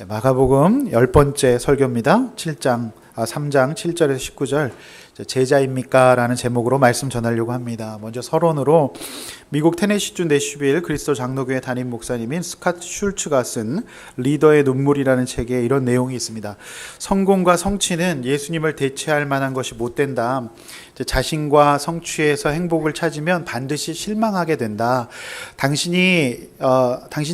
마가복음 10번째 설교입니다. 3장 7절에서 19절 제자입니까? 라는 제목으로 말씀 전하려고 합니다. 먼저 서론으로 미국 테네시주 내슈빌 그리스도 장로교회 담임 목사님인 스캇 슐츠가 쓴 리더의 눈물이라는 책에 이런 내용이 있습니다. 성공과 성취는 예수님을 대체할 만한 것이 못 된다. 자신과 성취에서 행복을 찾으면 반드시 실망하게 된다. 당신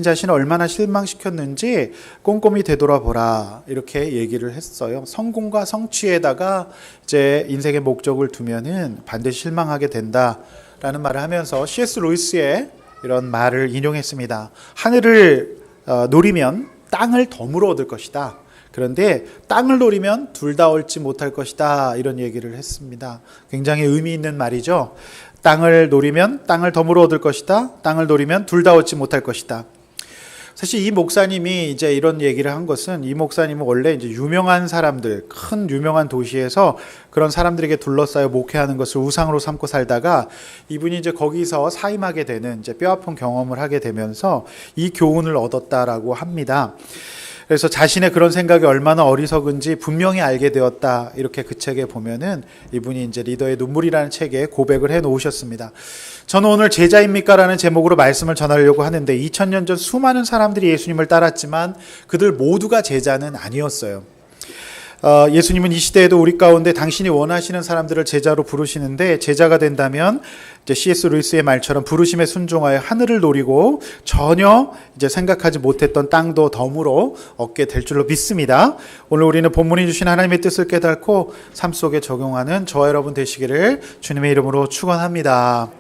자신을 얼마나 실망시켰는지 꼼꼼히 되돌아보라. 이렇게 얘기를 했어요. 성공과 성취에다가 이제 인생의 목적을 두면은 반드시 실망하게 된다라는 말을 하면서 C.S. 루이스의 이런 말을 인용했습니다. 하늘을 노리면 땅을 덤으로 얻을 것이다. 그런데 땅을 노리면 둘 다 얻지 못할 것이다. 이런 얘기를 했습니다. 굉장히 의미 있는 말이죠. 땅을 노리면 땅을 덤으로 얻을 것이다. 땅을 노리면 둘 다 얻지 못할 것이다. 사실 이 목사님이 이제 이런 얘기를 한 것은 이 목사님은 원래 이제 유명한 사람들, 큰 유명한 도시에서 그런 사람들에게 둘러싸여 목회하는 것을 우상으로 삼고 살다가 이분이 이제 거기서 사임하게 되는 이제 뼈아픈 경험을 하게 되면서 이 교훈을 얻었다라고 합니다. 그래서 자신의 그런 생각이 얼마나 어리석은지 분명히 알게 되었다. 이렇게 그 책에 보면은 이분이 이제 리더의 눈물이라는 책에 고백을 해 놓으셨습니다. 저는 오늘 제자입니까? 라는 제목으로 말씀을 전하려고 하는데 2000년 전 수많은 사람들이 예수님을 따랐지만 그들 모두가 제자는 아니었어요. 예수님은 이 시대에도 우리 가운데 당신이 원하시는 사람들을 제자로 부르시는데 제자가 된다면 이제 C.S. 루이스의 말처럼 부르심에 순종하여 하늘을 노리고 전혀 이제 생각하지 못했던 땅도 덤으로 얻게 될 줄로 믿습니다. 오늘 우리는 본문이 주신 하나님의 뜻을 깨닫고 삶 속에 적용하는 저와 여러분 되시기를 주님의 이름으로 축원합니다.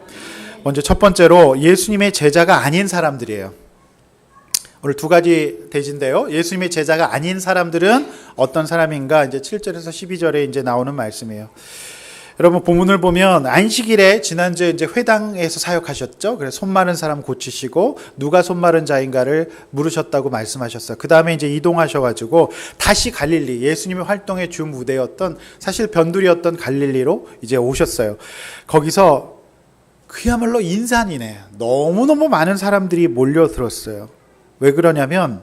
먼저 첫 번째로 예수님의 제자가 아닌 사람들이에요. 오늘 두 가지 대지인데요. 예수님의 제자가 아닌 사람들은 어떤 사람인가? 이제 7절에서 12절에 이제 나오는 말씀이에요. 여러분 본문을 보면 안식일에 지난주에 이제 회당에서 사역하셨죠. 그래서 손 마른 사람 고치시고 누가 손 마른 자인가를 물으셨다고 말씀하셨어요. 그 다음에 이제 이동하셔가지고 다시 갈릴리, 예수님의 활동의 주 무대였던 사실 변두리였던 갈릴리로 이제 오셨어요. 거기서 그야말로 인산이네. 너무너무 많은 사람들이 몰려들었어요. 왜 그러냐면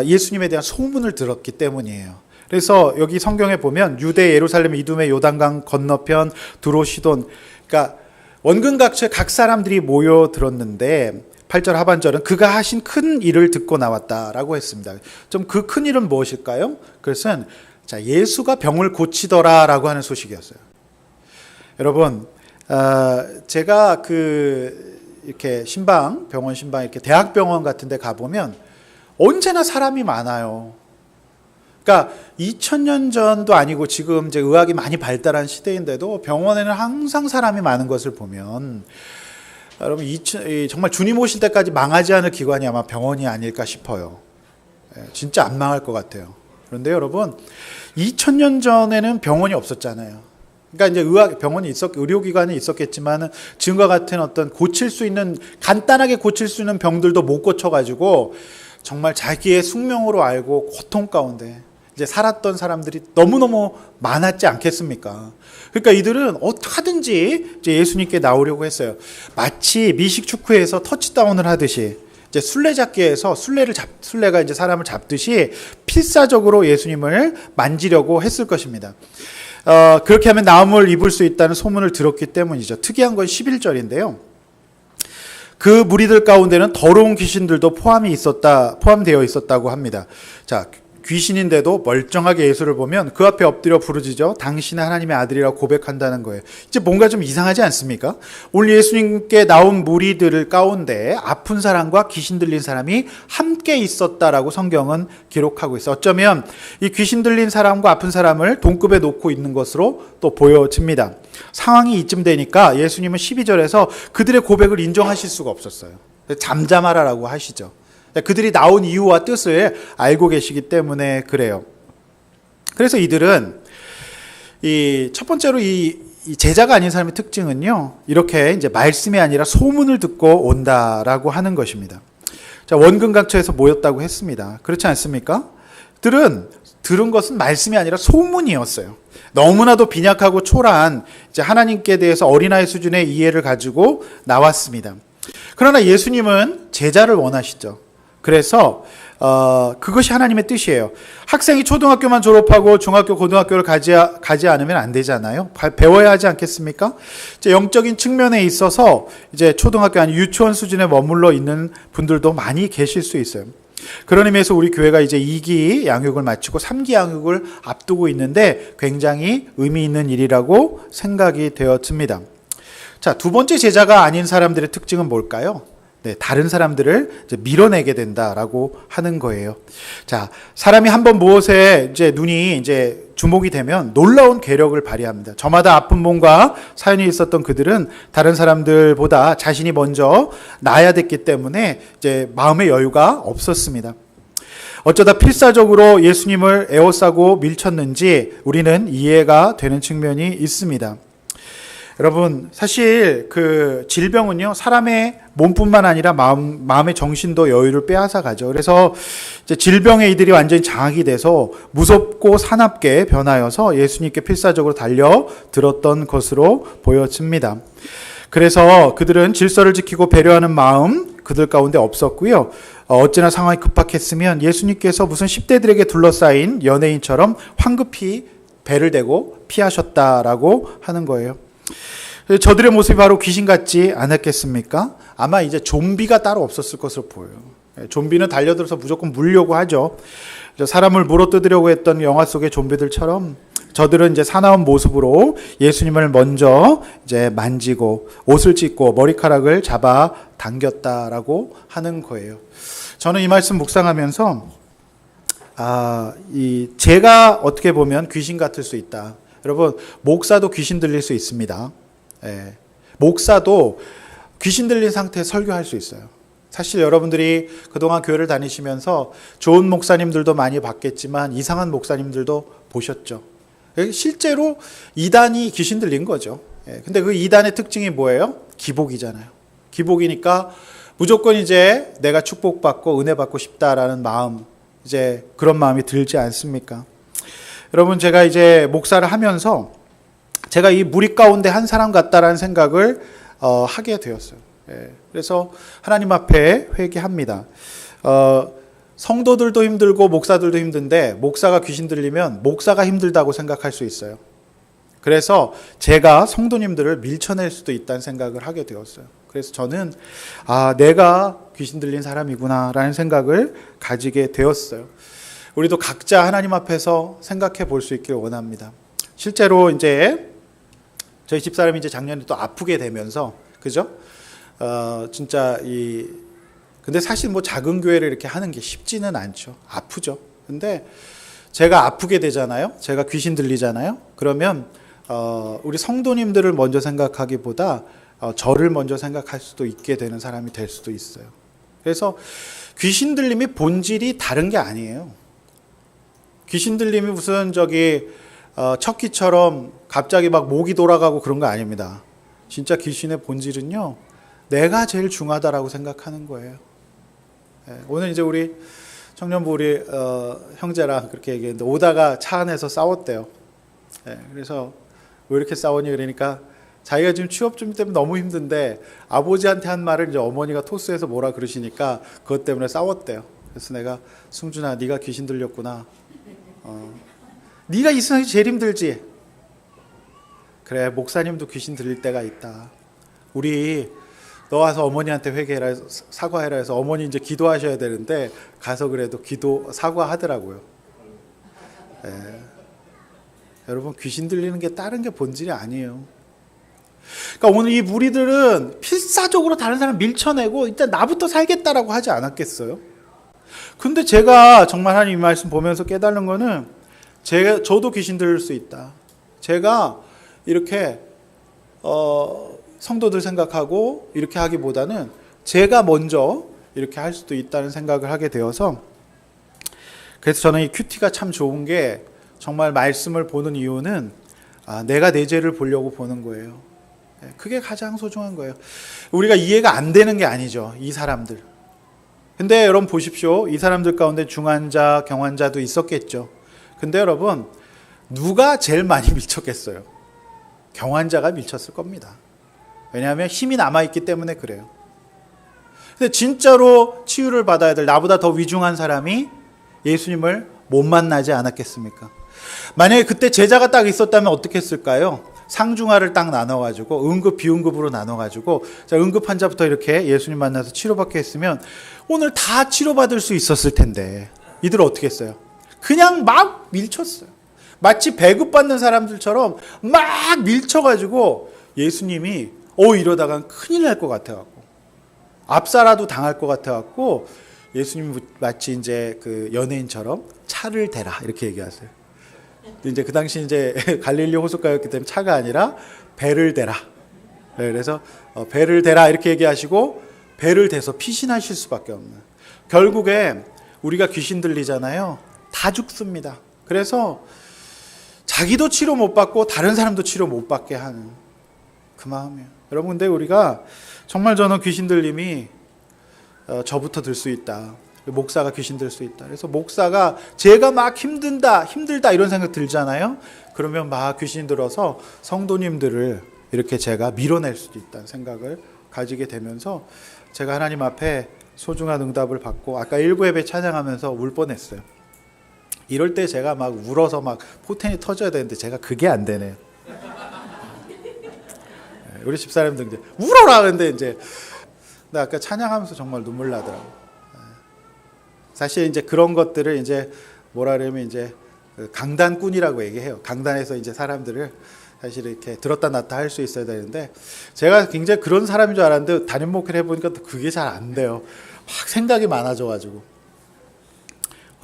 예수님에 대한 소문을 들었기 때문이에요. 그래서 여기 성경에 보면 유대, 예루살렘, 이두메, 요단강 건너편, 두로, 시돈, 그러니까 원근각처에 각 사람들이 모여들었는데 8절 하반절은 그가 하신 큰 일을 듣고 나왔다라고 했습니다. 좀 그 큰 일은 무엇일까요? 그것은 자, 예수가 병을 고치더라라고 하는 소식이었어요. 여러분, 제가 이렇게 병원 신방, 이렇게 대학병원 같은 데 가보면 언제나 사람이 많아요. 그러니까 2000년 전도 아니고 지금 이제 의학이 많이 발달한 시대인데도 병원에는 항상 사람이 많은 것을 보면 여러분 정말 주님 오실 때까지 망하지 않을 기관이 아마 병원이 아닐까 싶어요. 진짜 안 망할 것 같아요. 그런데 여러분 2000년 전에는 병원이 없었잖아요. 그러니까 이제 의료기관이 있었겠지만 지금과 같은 어떤 간단하게 고칠 수 있는 병들도 못 고쳐가지고 정말 자기의 숙명으로 알고 고통 가운데 이제 살았던 사람들이 너무너무 많았지 않겠습니까? 그러니까 이들은 어떻게 하든지 이제 예수님께 나오려고 했어요. 마치 미식축구에서 터치다운을 하듯이 이제 술래잡기에서 술래가 이제 사람을 잡듯이 필사적으로 예수님을 만지려고 했을 것입니다. 그렇게 하면 나음을 입을 수 있다는 소문을 들었기 때문이죠. 특이한 건 11절인데요. 그 무리들 가운데는 더러운 귀신들도 포함되어 있었다고 합니다. 자, 귀신인데도 멀쩡하게 예수를 보면 그 앞에 엎드려 부르짖어 당신은 하나님의 아들이라고 고백한다는 거예요. 이제 뭔가 좀 이상하지 않습니까? 오늘 예수님께 나온 무리들 가운데 아픈 사람과 귀신 들린 사람이 함께 있었다라고 성경은 기록하고 있어요. 어쩌면 이 귀신 들린 사람과 아픈 사람을 동급에 놓고 있는 것으로 또 보여집니다. 상황이 이쯤 되니까 예수님은 12절에서 그들의 고백을 인정하실 수가 없었어요. 잠잠하라라고 하시죠. 그들이 나온 이유와 뜻을 알고 계시기 때문에 그래요. 그래서 이들은 첫 번째로 이 제자가 아닌 사람의 특징은요, 이렇게 이제 말씀이 아니라 소문을 듣고 온다라고 하는 것입니다. 자, 원근각처에서 모였다고 했습니다. 그렇지 않습니까? 들은 것은 말씀이 아니라 소문이었어요. 너무나도 빈약하고 초라한 이제 하나님께 대해서 어린아이 수준의 이해를 가지고 나왔습니다. 그러나 예수님은 제자를 원하시죠. 그래서 그것이 하나님의 뜻이에요. 학생이 초등학교만 졸업하고 중학교, 고등학교를 가지 않으면 안 되잖아요. 배워야 하지 않겠습니까? 이제 영적인 측면에 있어서 이제 초등학교 아니 유치원 수준에 머물러 있는 분들도 많이 계실 수 있어요. 그런 의미에서 우리 교회가 이제 2기 양육을 마치고 3기 양육을 앞두고 있는데 굉장히 의미 있는 일이라고 생각이 되어집니다. 자, 두 번째 제자가 아닌 사람들의 특징은 뭘까요? 네, 다른 사람들을 이제 밀어내게 된다라고 하는 거예요. 자, 사람이 한번 무엇에 이제 눈이 이제 주목이 되면 놀라운 괴력을 발휘합니다. 저마다 아픈 몸과 사연이 있었던 그들은 다른 사람들보다 자신이 먼저 나아야 됐기 때문에 이제 마음의 여유가 없었습니다. 어쩌다 필사적으로 예수님을 에워싸고 밀쳤는지 우리는 이해가 되는 측면이 있습니다. 여러분, 사실 그 질병은요, 사람의 몸뿐만 아니라 마음의 정신도 여유를 빼앗아 가죠. 그래서 이제 질병에 이들이 완전히 장악이 돼서 무섭고 사납게 변하여서 예수님께 필사적으로 달려들었던 것으로 보여집니다. 그래서 그들은 질서를 지키고 배려하는 마음 그들 가운데 없었고요. 어찌나 상황이 급박했으면 예수님께서 무슨 10대들에게 둘러싸인 연예인처럼 황급히 배를 대고 피하셨다라고 하는 거예요. 저들의 모습이 바로 귀신 같지 않았겠습니까? 아마 이제 좀비가 따로 없었을 것으로 보여요. 좀비는 달려들어서 무조건 물려고 하죠. 사람을 물어뜯으려고 했던 영화 속의 좀비들처럼 저들은 이제 사나운 모습으로 예수님을 먼저 이제 만지고 옷을 찢고 머리카락을 잡아 당겼다라고 하는 거예요. 저는 이 말씀 묵상하면서 제가 어떻게 보면 귀신 같을 수 있다. 여러분, 목사도 귀신 들릴 수 있습니다. 예. 목사도 귀신 들린 상태에 설교할 수 있어요. 사실 여러분들이 그동안 교회를 다니시면서 좋은 목사님들도 많이 봤겠지만 이상한 목사님들도 보셨죠. 실제로 이단이 귀신 들린 거죠. 예. 근데 그 이단의 특징이 뭐예요? 기복이잖아요. 기복이니까 무조건 이제 내가 축복받고 은혜 받고 싶다라는 마음, 이제 그런 마음이 들지 않습니까? 여러분, 제가 이제 목사를 하면서 제가 이 무리 가운데 한 사람 같다라는 생각을 하게 되었어요. 예, 그래서 하나님 앞에 회개합니다. 성도들도 힘들고 목사들도 힘든데 목사가 귀신 들리면 목사가 힘들다고 생각할 수 있어요. 그래서 제가 성도님들을 밀쳐낼 수도 있다는 생각을 하게 되었어요. 그래서 저는 내가 귀신 들린 사람이구나라는 생각을 가지게 되었어요. 우리도 각자 하나님 앞에서 생각해 볼 수 있길 원합니다. 실제로 이제 저희 집사람이 이제 작년에 또 아프게 되면서, 그죠? 진짜 근데 사실 뭐 작은 교회를 이렇게 하는 게 쉽지는 않죠. 아프죠. 근데 제가 아프게 되잖아요. 제가 귀신 들리잖아요. 그러면 우리 성도님들을 먼저 생각하기보다 저를 먼저 생각할 수도 있게 되는 사람이 될 수도 있어요. 그래서 귀신 들림이 본질이 다른 게 아니에요. 귀신 들림이 무슨 척키처럼 갑자기 막 목이 돌아가고 그런 거 아닙니다. 진짜 귀신의 본질은요, 내가 제일 중요하다라고 생각하는 거예요. 오늘 이제 우리 청년부 우리 형제랑 그렇게 얘기했는데 오다가 차 안에서 싸웠대요. 그래서 왜 이렇게 싸우니 그러니까 자기가 지금 취업 준비 때문에 너무 힘든데 아버지한테 한 말을 이제 어머니가 토스해서 뭐라 그러시니까 그것 때문에 싸웠대요. 그래서 내가 승준아, 네가 귀신 들렸구나. 네가 이 세상에 제일 힘들지. 그래, 목사님도 귀신 들릴 때가 있다. 우리 너 와서 어머니한테 회개해라, 사과해라 해서 어머니 이제 기도하셔야 되는데 가서 그래도 사과하더라고요. 여러분, 귀신 들리는 게 다른 게 본질이 아니에요. 그러니까 오늘 이 무리들은 필사적으로 다른 사람 밀쳐내고 일단 나부터 살겠다라고 하지 않았겠어요? 근데 제가 정말 하나님 말씀 보면서 깨달은 거는 저도 귀신 들릴 수 있다. 제가 이렇게 성도들 생각하고 이렇게 하기보다는 제가 먼저 이렇게 할 수도 있다는 생각을 하게 되어서, 그래서 저는 이 큐티가 참 좋은 게 정말 말씀을 보는 이유는 내가 내 죄를 보려고 보는 거예요. 그게 가장 소중한 거예요. 우리가 이해가 안 되는 게 아니죠, 이 사람들. 근데 여러분 보십시오. 이 사람들 가운데 중환자, 경환자도 있었겠죠. 근데 여러분, 누가 제일 많이 밀쳤겠어요? 경환자가 밀쳤을 겁니다. 왜냐하면 힘이 남아있기 때문에 그래요. 근데 진짜로 치유를 받아야 될 나보다 더 위중한 사람이 예수님을 못 만나지 않았겠습니까? 만약에 그때 제자가 딱 있었다면 어떻게 했을까요? 상중하를 딱 나눠가지고 응급 비응급으로 나눠가지고 응급 환자부터 이렇게 예수님 만나서 치료받게 했으면 오늘 다 치료받을 수 있었을 텐데 이들은 어떻게 했어요? 그냥 막 밀쳤어요. 마치 배급받는 사람들처럼 막 밀쳐가지고 예수님이 이러다간 큰일 날 것 같아갖고 압사라도 당할 것 같아갖고 예수님이 마치 이제 그 연예인처럼 차를 대라 이렇게 얘기하세요. 이제 그 당시 이제 갈릴리 호숫가였기 때문에 차가 아니라 배를 대라. 그래서 배를 대라 이렇게 얘기하시고 배를 대서 피신하실 수밖에 없는. 결국에 우리가 귀신 들리잖아요. 다 죽습니다. 그래서 자기도 치료 못 받고 다른 사람도 치료 못 받게 하는 그 마음이에요. 여러분 근데 우리가 정말 저는 귀신 들림이 저부터 들 수 있다. 목사가 귀신 들 수 있다. 그래서 목사가 제가 막 힘들다 이런 생각 들잖아요. 그러면 막 귀신 들어서 성도님들을 이렇게 제가 밀어낼 수도 있다는 생각을 가지게 되면서 제가 하나님 앞에 소중한 응답을 받고 아까 일부 예배 찬양하면서 울 뻔했어요. 이럴 때 제가 막 울어서 막 포텐이 터져야 되는데 제가 그게 안 되네요. 우리 집사람들 이제 울어라 그런데 이제 근데 아까 찬양하면서 정말 눈물 나더라고요. 사실 이제 그런 것들을 이제 뭐라 그러면 이제 강단꾼이라고 얘기해요. 강단에서 이제 사람들을 사실 이렇게 들었다 놨다 할 수 있어야 되는데 제가 굉장히 그런 사람인 줄 알았는데 담임 목회를 해보니까 또 그게 잘 안 돼요. 막 생각이 많아져가지고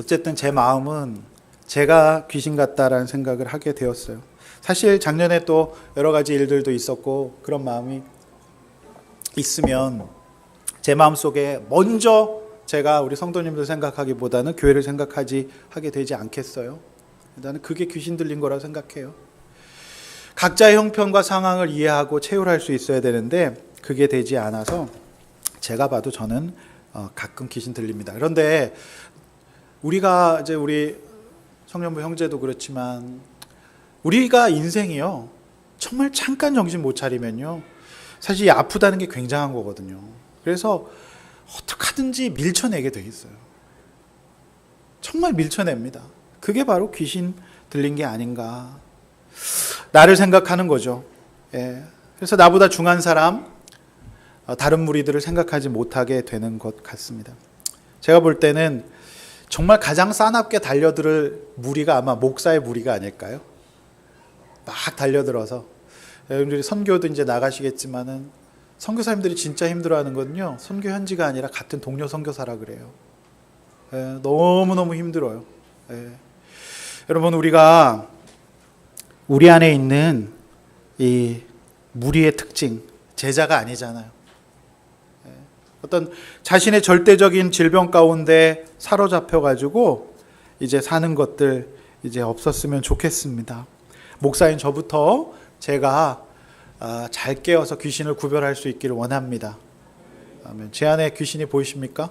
어쨌든 제 마음은 제가 귀신 같다라는 생각을 하게 되었어요. 사실 작년에 또 여러 가지 일들도 있었고 그런 마음이 있으면 제 마음속에 먼저 제가 우리 성도님들 생각하기보다는 교회를 하게 되지 않겠어요? 나는 그게 귀신 들린 거라고 생각해요. 각자의 형편과 상황을 이해하고 체휼할 수 있어야 되는데 그게 되지 않아서 제가 봐도 저는 가끔 귀신 들립니다. 그런데 우리가 이제 우리 청년부 형제도 그렇지만 우리가 인생이요 정말 잠깐 정신 못 차리면요 사실 아프다는 게 굉장한 거거든요. 그래서 어떻게 하든지 밀쳐내게 돼 있어요. 정말 밀쳐냅니다. 그게 바로 귀신 들린 게 아닌가. 나를 생각하는 거죠. 예. 그래서 나보다 중한 사람, 다른 무리들을 생각하지 못하게 되는 것 같습니다. 제가 볼 때는 정말 가장 싸납게 달려들 무리가 아마 목사의 무리가 아닐까요? 막 달려들어서 여러분들이 선교도 이제 나가시겠지만은 선교사님들이 진짜 힘들어하는 거는요 선교 현지가 아니라 같은 동료 선교사라 그래요. 예, 너무너무 힘들어요. 예. 여러분 우리가 우리 안에 있는 이 무리의 특징 제자가 아니잖아요. 예. 어떤 자신의 절대적인 질병 가운데 사로잡혀 가지고 이제 사는 것들 이제 없었으면 좋겠습니다. 목사인 저부터 제가 잘 깨어서 귀신을 구별할 수 있기를 원합니다. 아멘. 제 안에 귀신이 보이십니까?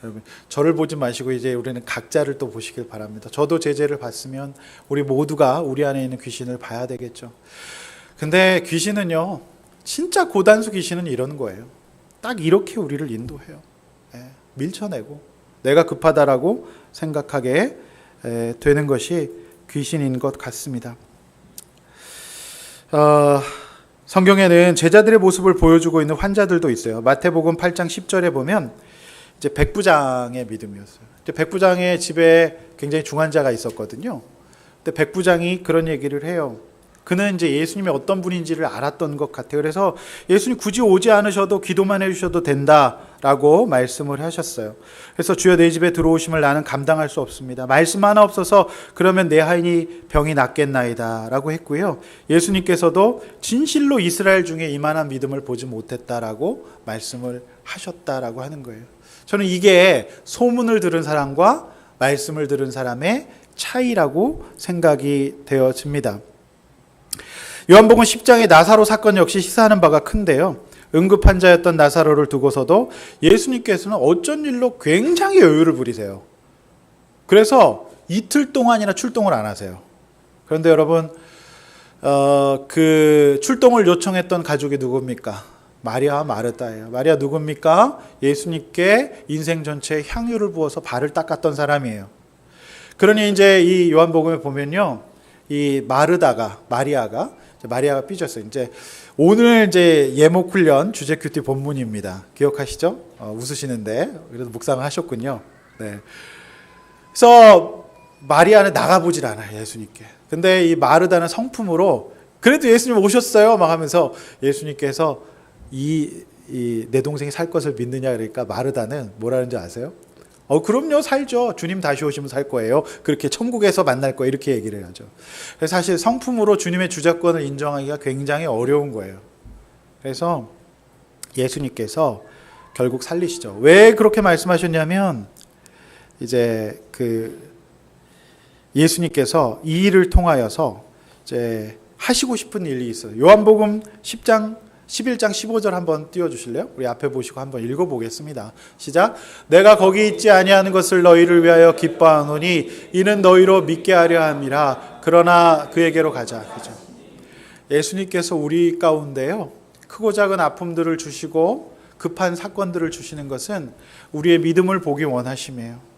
여러분, 저를 보지 마시고 이제 우리는 각자를 또 보시길 바랍니다. 저도 제재를 받으면 우리 모두가 우리 안에 있는 귀신을 봐야 되겠죠. 근데 귀신은요, 진짜 고단수 귀신은 이러는 거예요. 딱 이렇게 우리를 인도해요. 밀쳐내고 내가 급하다라고 생각하게 되는 것이 귀신인 것 같습니다. 성경에는 제자들의 모습을 보여주고 있는 환자들도 있어요. 마태복음 8장 10절에 보면 이제 백부장의 믿음이었어요. 이제 백부장의 집에 굉장히 중환자가 있었거든요. 근데 백부장이 그런 얘기를 해요. 그는 이제 예수님이 어떤 분인지를 알았던 것 같아요. 그래서 예수님 굳이 오지 않으셔도 기도만 해주셔도 된다라고 말씀을 하셨어요. 그래서 주여 내 집에 들어오심을 나는 감당할 수 없습니다. 말씀 하나 없어서 그러면 내 하인이 병이 낫겠나이다 라고 했고요. 예수님께서도 진실로 이스라엘 중에 이만한 믿음을 보지 못했다라고 말씀을 하셨다라고 하는 거예요. 저는 이게 소문을 들은 사람과 말씀을 들은 사람의 차이라고 생각이 되어집니다. 요한복음 10장의 나사로 사건 역시 시사하는 바가 큰데요. 응급 환자였던 나사로를 두고서도 예수님께서는 어쩐 일로 굉장히 여유를 부리세요. 그래서 이틀 동안이나 출동을 안 하세요. 그런데 여러분, 그 출동을 요청했던 가족이 누굽니까? 마리아와 마르다예요. 마리아 누굽니까? 예수님께 인생 전체에 향유를 부어서 발을 닦았던 사람이에요. 그러니 이제 이 요한복음에 보면요, 이 마리아가 삐졌어요. 이제 오늘 이제 예목 훈련 주제 큐티 본문입니다. 기억하시죠? 웃으시는데 그래도 묵상을 하셨군요. 네. 그래서 마리아는 나가보질 않아요, 예수님께. 근데 이 마르다는 성품으로 그래도 예수님 오셨어요 막 하면서 예수님께서 내 동생이 살 것을 믿느냐 그러니까 마르다는 뭐라는 줄 아세요? 그럼요, 살죠. 주님 다시 오시면 살 거예요. 그렇게 천국에서 만날 거예요. 이렇게 얘기를 하죠. 그래서 사실 성품으로 주님의 주자권을 인정하기가 굉장히 어려운 거예요. 그래서 예수님께서 결국 살리시죠. 왜 그렇게 말씀하셨냐면 이제 예수님께서 이 일을 통하여서 이제 하시고 싶은 일이 있어요. 요한복음 11장 15절 한번 띄워주실래요? 우리 앞에 보시고 한번 읽어보겠습니다. 시작. 내가 거기 있지 아니하는 것을 너희를 위하여 기뻐하노니 이는 너희로 믿게 하려 함이라. 그러나 그에게로 가자. 그죠? 예수님께서 우리 가운데요, 크고 작은 아픔들을 주시고 급한 사건들을 주시는 것은 우리의 믿음을 보기 원하심이에요.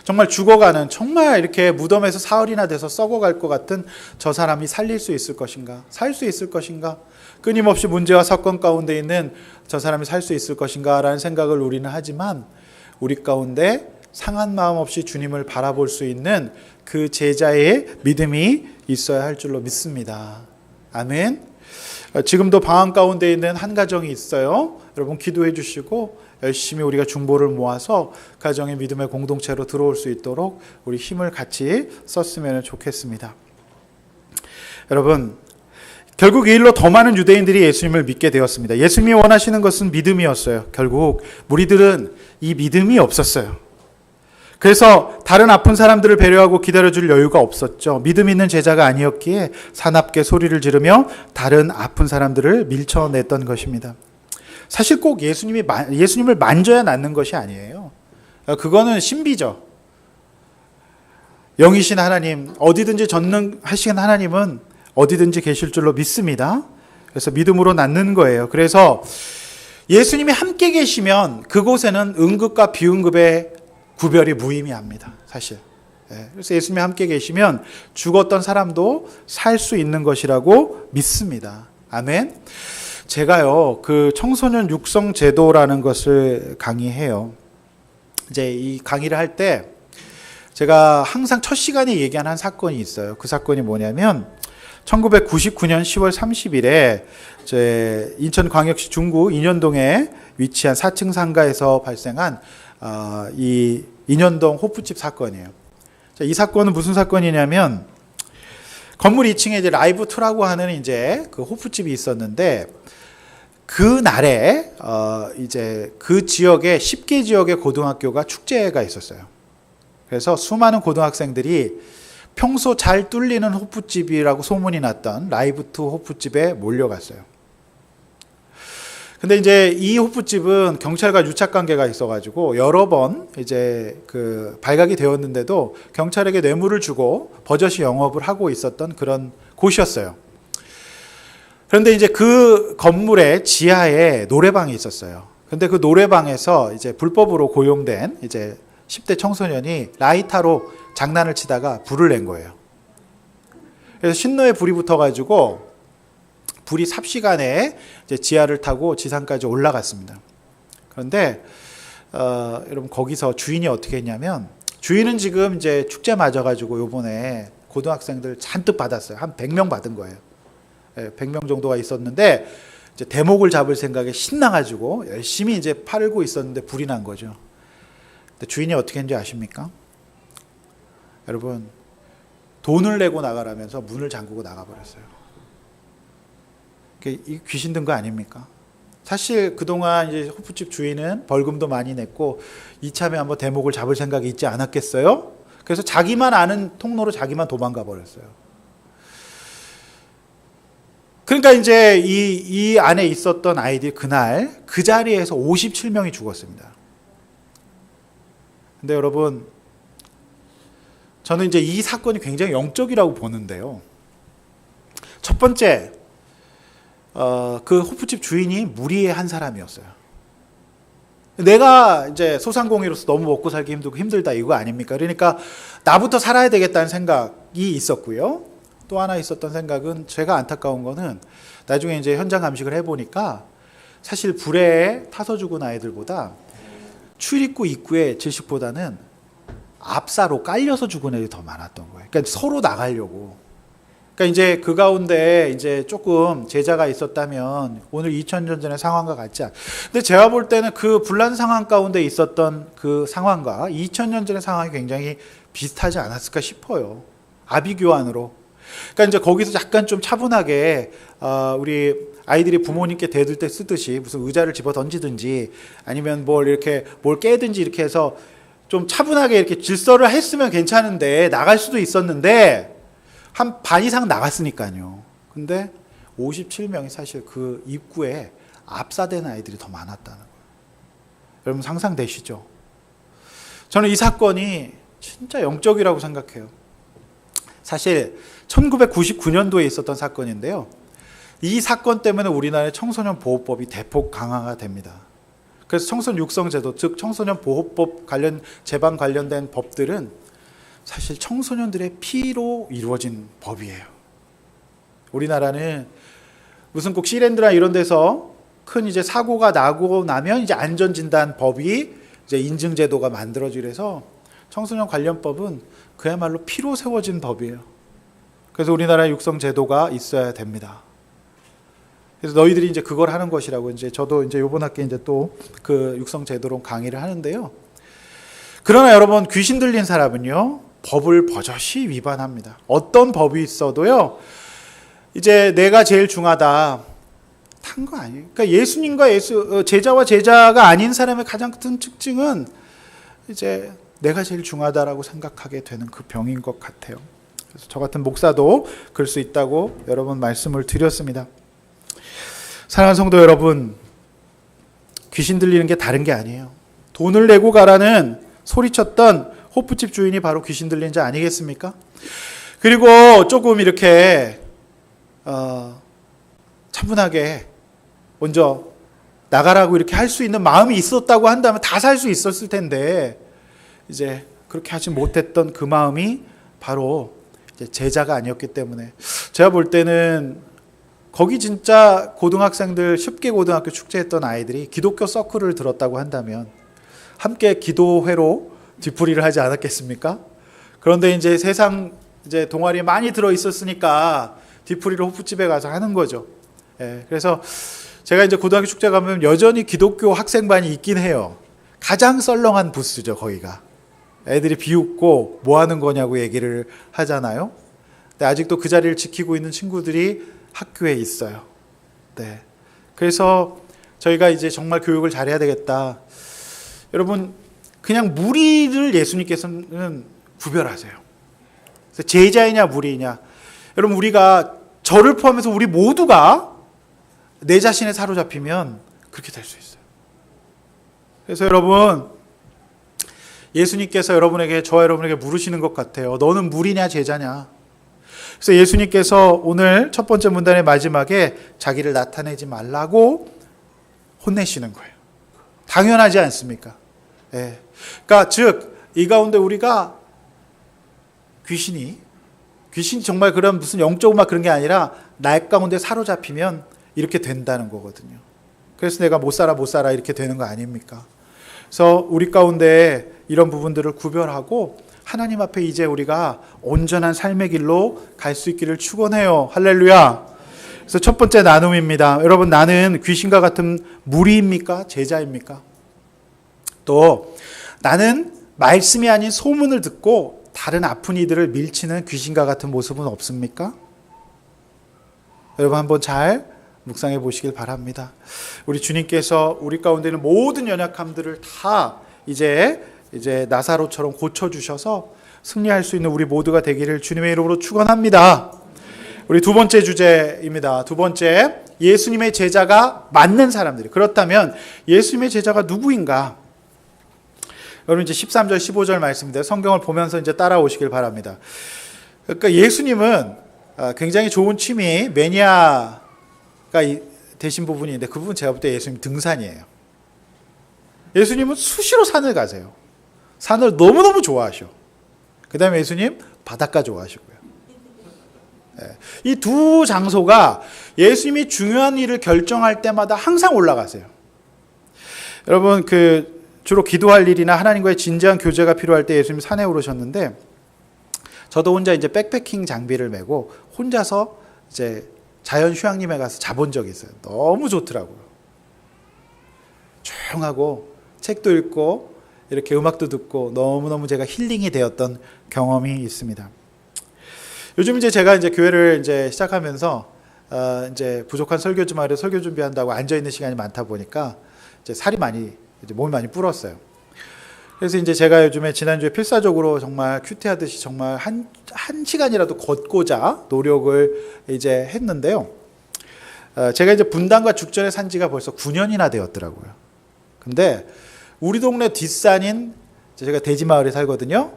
정말 죽어가는, 정말 이렇게 무덤에서 사흘이나 돼서 썩어갈 것 같은 저 사람이 살릴 수 있을 것인가? 살 수 있을 것인가? 끊임없이 문제와 사건 가운데 있는 저 사람이 살 수 있을 것인가? 라는 생각을 우리는 하지만 우리 가운데 상한 마음 없이 주님을 바라볼 수 있는 그 제자의 믿음이 있어야 할 줄로 믿습니다. 아멘. 지금도 방황 가운데 있는 한 가정이 있어요. 여러분 기도해 주시고 열심히 우리가 중보를 모아서 가정의 믿음의 공동체로 들어올 수 있도록 우리 힘을 같이 썼으면 좋겠습니다. 여러분, 결국 이 일로 더 많은 유대인들이 예수님을 믿게 되었습니다. 예수님이 원하시는 것은 믿음이었어요. 결국 무리들은 이 믿음이 없었어요. 그래서 다른 아픈 사람들을 배려하고 기다려줄 여유가 없었죠. 믿음 있는 제자가 아니었기에 사납게 소리를 지르며 다른 아픈 사람들을 밀쳐냈던 것입니다. 사실 꼭 예수님을 만져야 낫는 것이 아니에요. 그거는 신비죠. 영이신 하나님, 어디든지 전능하신 하나님은 어디든지 계실 줄로 믿습니다. 그래서 믿음으로 낫는 거예요. 그래서 예수님이 함께 계시면 그곳에는 응급과 비응급의 구별이 무의미합니다. 사실. 그래서 예수님이 함께 계시면 죽었던 사람도 살 수 있는 것이라고 믿습니다. 아멘. 제가요, 그 청소년 육성 제도라는 것을 강의해요. 이제 이 강의를 할 때 제가 항상 첫 시간에 얘기한 한 사건이 있어요. 그 사건이 뭐냐면 1999년 10월 30일에 인천광역시 중구 인현동에 위치한 4층 상가에서 발생한 이 인현동 호프집 사건이에요. 이 사건은 무슨 사건이냐면 건물 2층에 이제 라이브 투라고 하는 이제 그 호프집이 있었는데 그 날에 이제 그 지역에 10개 지역의 고등학교가 축제가 있었어요. 그래서 수많은 고등학생들이 평소 잘 뚫리는 호프집이라고 소문이 났던 라이브 투 호프집에 몰려갔어요. 근데 이제 이 호프집은 경찰과 유착 관계가 있어가지고 여러 번 이제 그 발각이 되었는데도 경찰에게 뇌물을 주고 버젓이 영업을 하고 있었던 그런 곳이었어요. 그런데 이제 그 건물의 지하에 노래방이 있었어요. 근데 그 노래방에서 이제 불법으로 고용된 이제 10대 청소년이 라이터로 장난을 치다가 불을 낸 거예요. 그래서 신노에 불이 붙어가지고 불이 삽시간에 이제 지하를 타고 지상까지 올라갔습니다. 그런데 여러분 거기서 주인이 어떻게 했냐면 주인은 지금 이제 축제 맞아가지고 요번에 고등학생들 잔뜩 받았어요. 한 100명 받은 거예요. 100명 정도가 있었는데 이제 대목을 잡을 생각에 신나가지고 열심히 이제 팔고 있었는데 불이 난 거죠. 근데 주인이 어떻게 했는지 아십니까? 여러분 돈을 내고 나가라면서 문을 잠그고 나가버렸어요. 이 귀신 든 거 아닙니까? 사실 그동안 이제 호프집 주인은 벌금도 많이 냈고 이참에 한번 대목을 잡을 생각이 있지 않았겠어요? 그래서 자기만 아는 통로로 자기만 도망가 버렸어요. 그러니까 이제 이 안에 있었던 아이들이 그날 그 자리에서 57명이 죽었습니다. 근데 여러분, 저는 이제 이 사건이 굉장히 영적이라고 보는데요. 첫 번째, 그 호프집 주인이 무리의 한 사람이었어요. 내가 이제 소상공인으로서 너무 먹고 살기 힘들고 힘들다 이거 아닙니까? 그러니까 나부터 살아야 되겠다는 생각이 있었고요. 또 하나 있었던 생각은, 제가 안타까운 거는 나중에 이제 현장 감식을 해보니까 사실 불에 타서 죽은 아이들보다 출입구 입구의 질식보다는 압사로 깔려서 죽은 애들이 더 많았던 거예요. 그러니까 서로 나가려고. 그러니까 이제 그 가운데 이제 조금 제자가 있었다면 오늘 2000년 전의 상황과 같지 않. 근데 제가 볼 때는 그 분란 상황 가운데 있었던 그 상황과 2000년 전의 상황이 굉장히 비슷하지 않았을까 싶어요. 아비규환으로. 그러니까 이제 거기서 약간 좀 차분하게 우리 아이들이 부모님께 대들 때 쓰듯이 무슨 의자를 집어 던지든지 아니면 뭘 이렇게 뭘 깨든지 이렇게 해서 좀 차분하게 이렇게 질서를 했으면 괜찮은데, 나갈 수도 있었는데 한 반 이상 나갔으니까요. 근데 57명이 사실 그 입구에 압사된 아이들이 더 많았다는 거예요. 여러분 상상되시죠? 저는 이 사건이 진짜 영적이라고 생각해요. 사실 1999년도에 있었던 사건인데요. 이 사건 때문에 우리나라의 청소년 보호법이 대폭 강화가 됩니다. 그래서 청소년 육성제도, 즉 청소년 보호법 관련 제방 관련된 법들은 사실 청소년들의 피로 이루어진 법이에요. 우리나라는 무슨 꼭 시랜드나 이런 데서 큰 이제 사고가 나고 나면 이제 안전진단 법이 이제 인증제도가 만들어지래서 청소년 관련법은 그야말로 피로 세워진 법이에요. 그래서 우리나라 육성제도가 있어야 됩니다. 그래서 너희들이 이제 그걸 하는 것이라고 이제 저도 이제 요번 학기에 이제 또 그 육성제도로 강의를 하는데요. 그러나 여러분, 귀신 들린 사람은요, 법을 버젓이 위반합니다. 어떤 법이 있어도요, 이제 내가 제일 중하다. 탄 거 아니에요. 그러니까 예수님과 제자와 제자가 아닌 사람의 가장 큰 특징은 이제 내가 제일 중하다라고 생각하게 되는 그 병인 것 같아요. 그래서 저 같은 목사도 그럴 수 있다고 여러 번 말씀을 드렸습니다. 사랑하는 성도 여러분, 귀신 들리는 게 다른 게 아니에요. 돈을 내고 가라는 소리쳤던 호프집 주인이 바로 귀신 들린 자 아니겠습니까? 그리고 조금 이렇게 차분하게 먼저 나가라고 이렇게 할 수 있는 마음이 있었다고 한다면 다 살 수 있었을 텐데, 이제 그렇게 하지 못했던 그 마음이 바로 이제 제자가 아니었기 때문에, 제가 볼 때는 거기 진짜 고등학생들 10개 고등학교 축제했던 아이들이 기독교 서클을 들었다고 한다면 함께 기도회로 뒤풀이를 하지 않았겠습니까? 그런데 이제 세상 이제 동아리에 많이 들어 있었으니까 뒤풀이를 호프집에 가서 하는 거죠. 예, 그래서 제가 이제 고등학교 축제 가면 여전히 기독교 학생반이 있긴 해요. 가장 썰렁한 부스죠, 거기가. 애들이 비웃고 뭐 하는 거냐고 얘기를 하잖아요. 근데 아직도 그 자리를 지키고 있는 친구들이 학교에 있어요. 네. 그래서 저희가 이제 정말 교육을 잘해야 되겠다. 여러분, 그냥 무리를 예수님께서는 구별하세요. 그래서 제자이냐 무리이냐. 여러분, 우리가 저를 포함해서 우리 모두가 내 자신에 사로잡히면 그렇게 될 수 있어요. 그래서 여러분, 예수님께서 저와 여러분에게 물으시는 것 같아요. 너는 무리냐 제자냐? 그래서 예수님께서 오늘 첫 번째 문단의 마지막에 자기를 나타내지 말라고 혼내시는 거예요. 당연하지 않습니까? 예. 그러니까 즉 이 가운데 우리가 귀신이 정말 그런 무슨 영적 막 그런 게 아니라 날 가운데 사로잡히면 이렇게 된다는 거거든요. 그래서 내가 못 살아 이렇게 되는 거 아닙니까? 그래서 우리 가운데 이런 부분들을 구별하고 하나님 앞에 이제 우리가 온전한 삶의 길로 갈 수 있기를 축원해요. 할렐루야. 그래서 첫 번째 나눔입니다. 여러분, 나는 귀신과 같은 무리입니까? 제자입니까? 또 나는 말씀이 아닌 소문을 듣고 다른 아픈 이들을 밀치는 귀신과 같은 모습은 없습니까? 여러분 한번 잘 묵상해 보시길 바랍니다. 우리 주님께서 우리 가운데 있는 모든 연약함들을 다 이제 나사로처럼 고쳐주셔서 승리할 수 있는 우리 모두가 되기를 주님의 이름으로 축원합니다. 우리 두 번째 주제입니다. 두 번째, 예수님의 제자가 맞는 사람들이. 그렇다면 예수님의 제자가 누구인가? 여러분 이제 13절 15절 말씀인데 성경을 보면서 이제 따라오시길 바랍니다. 그러니까 예수님은 굉장히 좋은 취미 매니아 되신 부분이 있는데 그 부분 제가 볼 때 예수님 등산이에요. 예수님은 수시로 산을 가세요. 산을 너무너무 좋아하셔. 그 다음에 예수님 바닷가 좋아하시고요. 이 두 장소가 예수님이 중요한 일을 결정할 때마다 항상 올라가세요. 여러분 주로 기도할 일이나 하나님과의 진지한 교제가 필요할 때 예수님이 산에 오르셨는데 저도 혼자 이제 백패킹 장비를 메고 혼자서 이제 자연 휴양림에 가서 자본 적이 있어요. 너무 좋더라고요. 조용하고 책도 읽고 이렇게 음악도 듣고 너무너무 제가 힐링이 되었던 경험이 있습니다. 요즘 이제 제가 이제 교회를 이제 시작하면서 이제 부족한 설교 주말에 설교 준비한다고 앉아 있는 시간이 많다 보니까 이제 몸이 많이 불었어요. 그래서 이제 제가 요즘에 지난주에 필사적으로 정말 큐티하듯이 정말 한 시간이라도 걷고자 노력을 이제 했는데요. 제가 이제 분당과 죽전에 산 지가 벌써 9년이나 되었더라고요. 근데 우리 동네 뒷산인 제가 대지마을에 살거든요.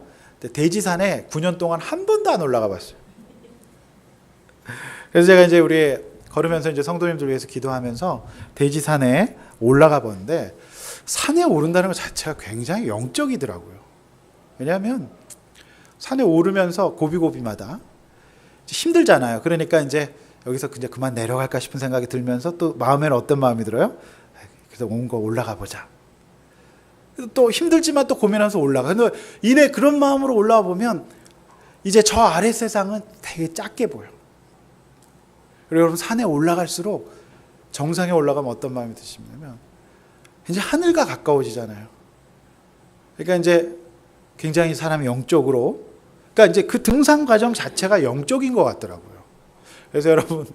대지산에 9년 동안 한 번도 안 올라가 봤어요. 그래서 제가 이제 우리 걸으면서 이제 성도님들 위해서 기도하면서 대지산에 올라가 봤는데 산에 오른다는 것 자체가 굉장히 영적이더라고요. 왜냐하면 산에 오르면서 고비고비마다 힘들잖아요. 그러니까 이제 여기서 그냥 그만 내려갈까 싶은 생각이 들면서 또 마음에는 어떤 마음이 들어요? 그래서 온 거 올라가 보자. 또 힘들지만 또 고민하면서 올라가. 근데 이내 그런 마음으로 올라와 보면 이제 저 아래 세상은 되게 작게 보여. 그리고 여러분 산에 올라갈수록 정상에 올라가면 어떤 마음이 드시냐면 이제 하늘과 가까워지잖아요. 그러니까 이제 굉장히 사람이 영적으로, 그러니까 이제 그 등산 과정 자체가 영적인 것 같더라고요. 그래서 여러분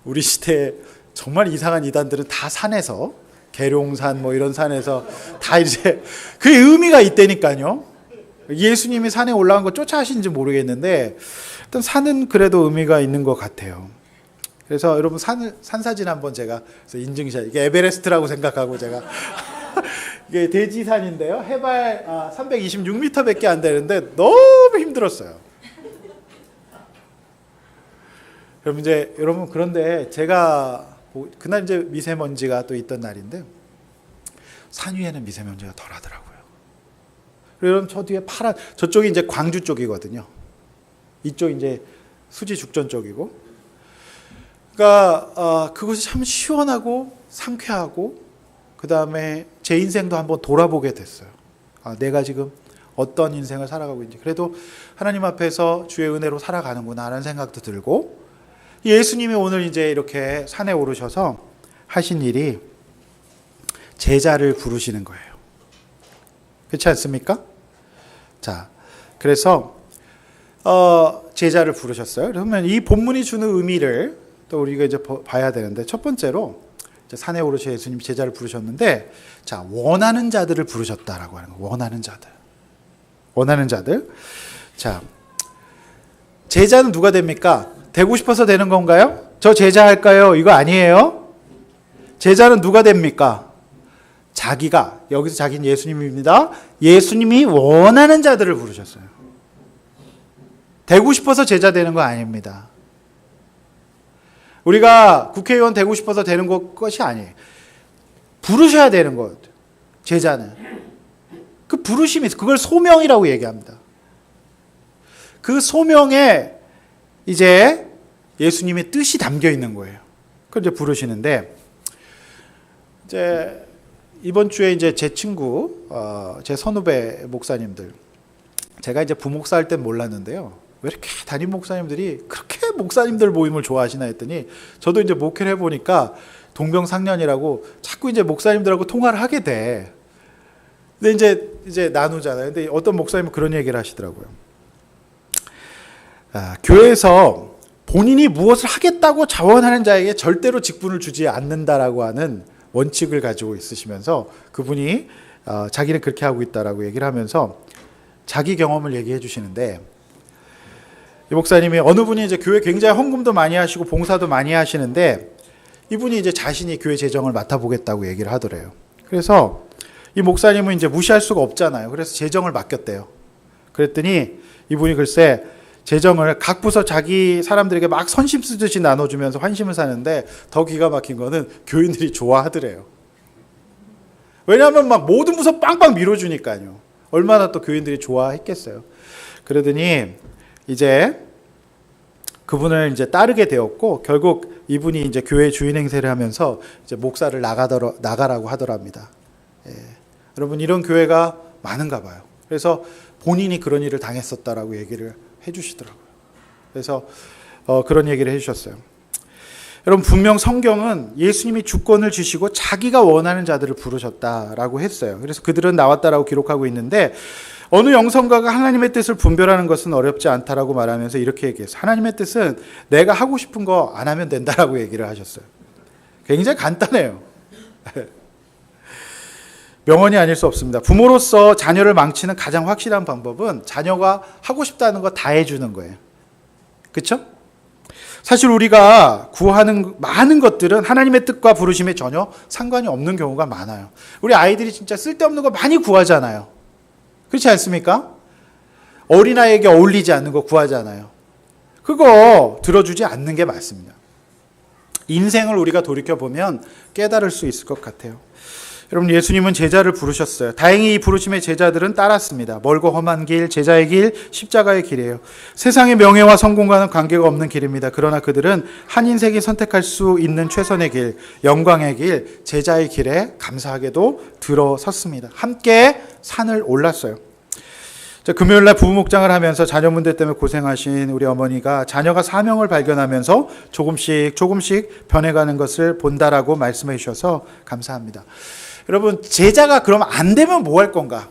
우리 시대에 정말 이상한 이단들은 다 산에서 계룡산 뭐 이런 산에서 다 이제 그 의미가 있다니까요. 예수님이 산에 올라간 거 쫓아 하시는지 모르겠는데 일단 산은 그래도 의미가 있는 것 같아요. 그래서 여러분 산 사진 한번 제가 인증샷, 이게 에베레스트라고 생각하고 제가 이게 대지산인데요. 해발 326m밖에 안 되는데 너무 힘들었어요. 여러분 그런데 제가 그날 이제 미세먼지가 또 있던 날인데 산 위에는 미세먼지가 덜하더라고요. 그리고 저 뒤에 파란, 저쪽이 이제 광주 쪽이거든요. 이쪽 이제 수지 죽전 쪽이고. 그러니까 그것이 참 시원하고 상쾌하고 그 다음에 제 인생도 한번 돌아보게 됐어요. 내가 지금 어떤 인생을 살아가고 있는지. 그래도 하나님 앞에서 주의 은혜로 살아가는구나 하는 생각도 들고, 예수님이 오늘 이제 이렇게 산에 오르셔서 하신 일이 제자를 부르시는 거예요. 그렇지 않습니까? 자, 그래서 제자를 부르셨어요. 그러면 이 본문이 주는 의미를 또 우리가 이제 봐야 되는데, 첫 번째로 이제 산에 오르셔 예수님 제자를 부르셨는데, 자, 원하는 자들을 부르셨다라고 하는 거예요. 원하는 자들. 자, 제자는 누가 됩니까? 되고 싶어서 되는 건가요? 저 제자 할까요? 이거 아니에요. 제자는 누가 됩니까? 자기가, 여기서 자기는 예수님입니다. 예수님이 원하는 자들을 부르셨어요. 되고 싶어서 제자 되는 거 아닙니다. 우리가 국회의원 되고 싶어서 되는 것이 아니에요. 부르셔야 되는 것. 제자는. 그 부르심이 있어요. 그걸 소명이라고 얘기합니다. 그 소명에 이제 예수님의 뜻이 담겨 있는 거예요. 그걸 이제 부르시는데, 이제 이번 주에 이제 제 친구, 제 선후배 목사님들, 제가 이제 부목사 할 땐 몰랐는데요. 왜 이렇게 담임 목사님들이 그렇게 목사님들 모임을 좋아하시나 했더니, 저도 이제 목회를 해보니까 동병상련이라고 자꾸 이제 목사님들하고 통화를 하게 돼. 근데 이제 나누잖아요. 근데 어떤 목사님은 그런 얘기를 하시더라고요. 교회에서 본인이 무엇을 하겠다고 자원하는 자에게 절대로 직분을 주지 않는다라고 하는 원칙을 가지고 있으시면서, 그분이 자기는 그렇게 하고 있다라고 얘기를 하면서 자기 경험을 얘기해 주시는데, 이 목사님이 어느 분이 이제 교회 굉장히 헌금도 많이 하시고 봉사도 많이 하시는데, 이분이 이제 자신이 교회 재정을 맡아보겠다고 얘기를 하더래요. 그래서 이 목사님은 이제 무시할 수가 없잖아요. 그래서 재정을 맡겼대요. 그랬더니 이분이 글쎄 재정을 각 부서 자기 사람들에게 막 선심 쓰듯이 나눠주면서 환심을 사는데 더 기가 막힌 거는 교인들이 좋아하더래요. 왜냐하면 막 모든 부서 빵빵 밀어주니까요. 얼마나 또 교인들이 좋아했겠어요. 그러더니 이제 그분을 이제 따르게 되었고 결국 이분이 이제 교회 주인 행세를 하면서 이제 목사를 나가라고 하더랍니다. 예. 여러분 이런 교회가 많은가 봐요. 그래서 본인이 그런 일을 당했었다라고 얘기를 해주시더라고요. 그래서 그런 얘기를 해주셨어요. 여러분 분명 성경은 예수님이 주권을 주시고 자기가 원하는 자들을 부르셨다라고 했어요. 그래서 그들은 나왔다라고 기록하고 있는데 어느 영성가가 하나님의 뜻을 분별하는 것은 어렵지 않다라고 말하면서 이렇게 얘기했어요. 하나님의 뜻은 내가 하고 싶은 거 안 하면 된다라고 얘기를 하셨어요. 굉장히 간단해요. 명언이 아닐 수 없습니다. 부모로서 자녀를 망치는 가장 확실한 방법은 자녀가 하고 싶다는 거 다 해주는 거예요. 그렇죠? 사실 우리가 구하는 많은 것들은 하나님의 뜻과 부르심에 전혀 상관이 없는 경우가 많아요. 우리 아이들이 진짜 쓸데없는 거 많이 구하잖아요. 그렇지 않습니까? 어린아이에게 어울리지 않는 거 구하잖아요. 그거 들어주지 않는 게 맞습니다. 인생을 우리가 돌이켜보면 깨달을 수 있을 것 같아요. 여러분 예수님은 제자를 부르셨어요. 다행히 이 부르심의 제자들은 따랐습니다. 멀고 험한 길, 제자의 길, 십자가의 길이에요. 세상의 명예와 성공과는 관계가 없는 길입니다. 그러나 그들은 한 인생이 선택할 수 있는 최선의 길, 영광의 길, 제자의 길에 감사하게도 들어섰습니다. 함께 산을 올랐어요. 금요일날 부부 목장을 하면서 자녀 문제 때문에 고생하신 우리 어머니가 자녀가 사명을 발견하면서 조금씩 변해가는 것을 본다라고 말씀해 주셔서 감사합니다. 여러분 제자가 그럼 안 되면 뭐 할 건가?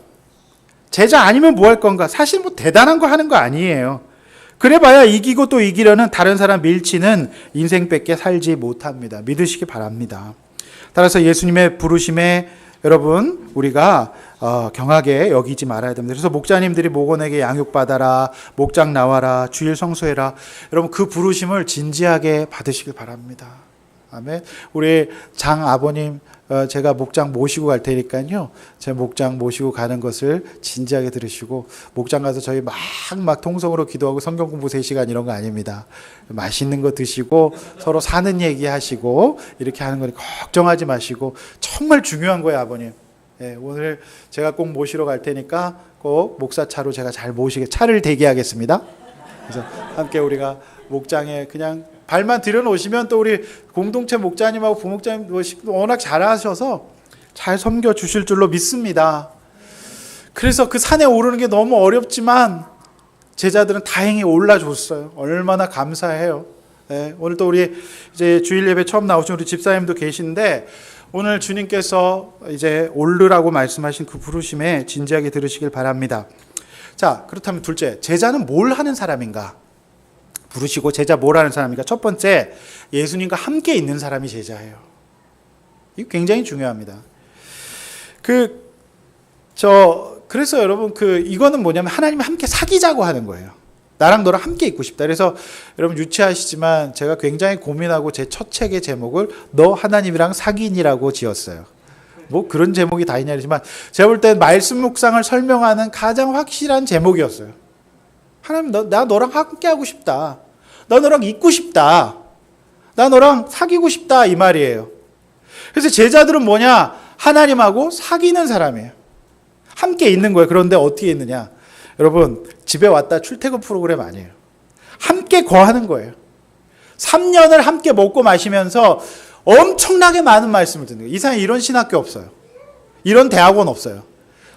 제자 아니면 뭐 할 건가? 사실 뭐 대단한 거 하는 거 아니에요. 그래봐야 이기고 또 이기려는 다른 사람 밀치는 인생밖에 살지 못합니다. 믿으시기 바랍니다. 따라서 예수님의 부르심에 여러분 우리가 경하게 여기지 말아야 됩니다. 그래서 목자님들이 목원에게 양육받아라, 목장 나와라, 주일 성수해라. 여러분 그 부르심을 진지하게 받으시길 바랍니다. 아멘. 우리 장 아버님 제가 목장 모시고 갈 테니까요. 제 목장 모시고 가는 것을 진지하게 들으시고 목장 가서 저희 막 통성으로 기도하고 성경 공부 3시간 이런 거 아닙니다. 맛있는 거 드시고 서로 사는 얘기 하시고 이렇게 하는 거니 걱정하지 마시고 정말 중요한 거예요, 아버님. 예, 오늘 제가 꼭 모시러 갈 테니까 꼭 목사차로 제가 잘 모시게 차를 대기하겠습니다. 그래서 함께 우리가 목장에 그냥 발만 들여놓으시면 또 우리 공동체 목자님하고 부목자님 워낙 잘하셔서 잘 섬겨주실 줄로 믿습니다. 그래서 그 산에 오르는 게 너무 어렵지만 제자들은 다행히 올라줬어요. 얼마나 감사해요. 네, 오늘 또 우리 이제 주일 예배 처음 나오신 우리 집사님도 계신데 오늘 주님께서 이제 오르라고 말씀하신 그 부르심에 진지하게 들으시길 바랍니다. 자, 그렇다면 둘째, 제자는 뭘 하는 사람인가? 부르시고 제자 뭘 하는 사람인가? 첫 번째, 예수님과 함께 있는 사람이 제자예요. 이거 굉장히 중요합니다. 그래서 여러분 이거는 뭐냐면 하나님이 함께 사귀자고 하는 거예요. 나랑 너랑 함께 있고 싶다. 그래서 여러분 유치하시지만 제가 굉장히 고민하고 제 첫 책의 제목을 너 하나님이랑 사귀니라고 지었어요. 뭐 그런 제목이 다 있냐지만 제가 볼 땐 말씀 묵상을 설명하는 가장 확실한 제목이었어요. 하나님 나 너랑 함께 하고 싶다. 나 너랑 있고 싶다. 나 너랑 사귀고 싶다 이 말이에요. 그래서 제자들은 뭐냐? 하나님하고 사귀는 사람이에요. 함께 있는 거예요. 그런데 어떻게 있느냐? 여러분 집에 왔다 출퇴근 프로그램 아니에요. 함께 거하는 거예요. 3년을 함께 먹고 마시면서 엄청나게 많은 말씀을 듣는 거예요. 이상에 이런 신학교 없어요. 이런 대학원 없어요.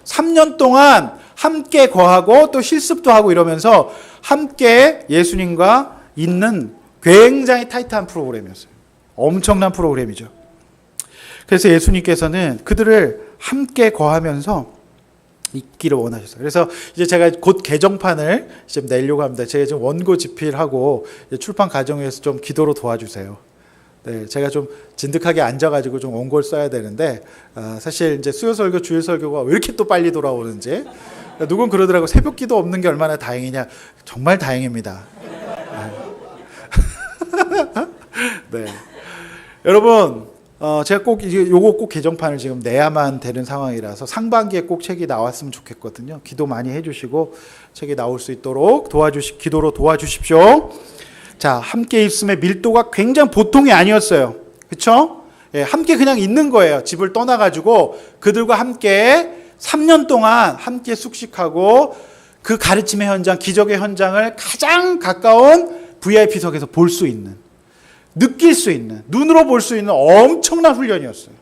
3년 동안 함께 거하고 또 실습도 하고 이러면서 함께 예수님과 있는 굉장히 타이트한 프로그램이었어요. 엄청난 프로그램이죠. 그래서 예수님께서는 그들을 함께 거하면서 있기를 원하셨어요. 그래서 이제 제가 곧 개정판을 지금 내려고 합니다. 제가 지금 원고 집필하고 출판 과정에서 좀 기도로 도와주세요. 네, 제가 좀 진득하게 앉아가지고 좀 원고를 써야 되는데 사실 이제 수요설교, 주일설교가 왜 이렇게 또 빨리 돌아오는지 누군 그러더라고. 새벽기도 없는 게 얼마나 다행이냐. 정말 다행입니다. 네. 여러분 제가 꼭 요거 꼭 개정판을 지금 내야만 되는 상황이라서 상반기에 꼭 책이 나왔으면 좋겠거든요. 기도 많이 해주시고 책이 나올 수 있도록 기도로 도와주십시오. 자, 함께 있음의 밀도가 굉장히 보통이 아니었어요. 그렇죠? 예, 함께 그냥 있는 거예요. 집을 떠나가지고 그들과 함께 3년 동안 함께 숙식하고 그 가르침의 현장, 기적의 현장을 가장 가까운 VIP석에서 볼 수 있는, 느낄 수 있는, 눈으로 볼 수 있는 엄청난 훈련이었어요.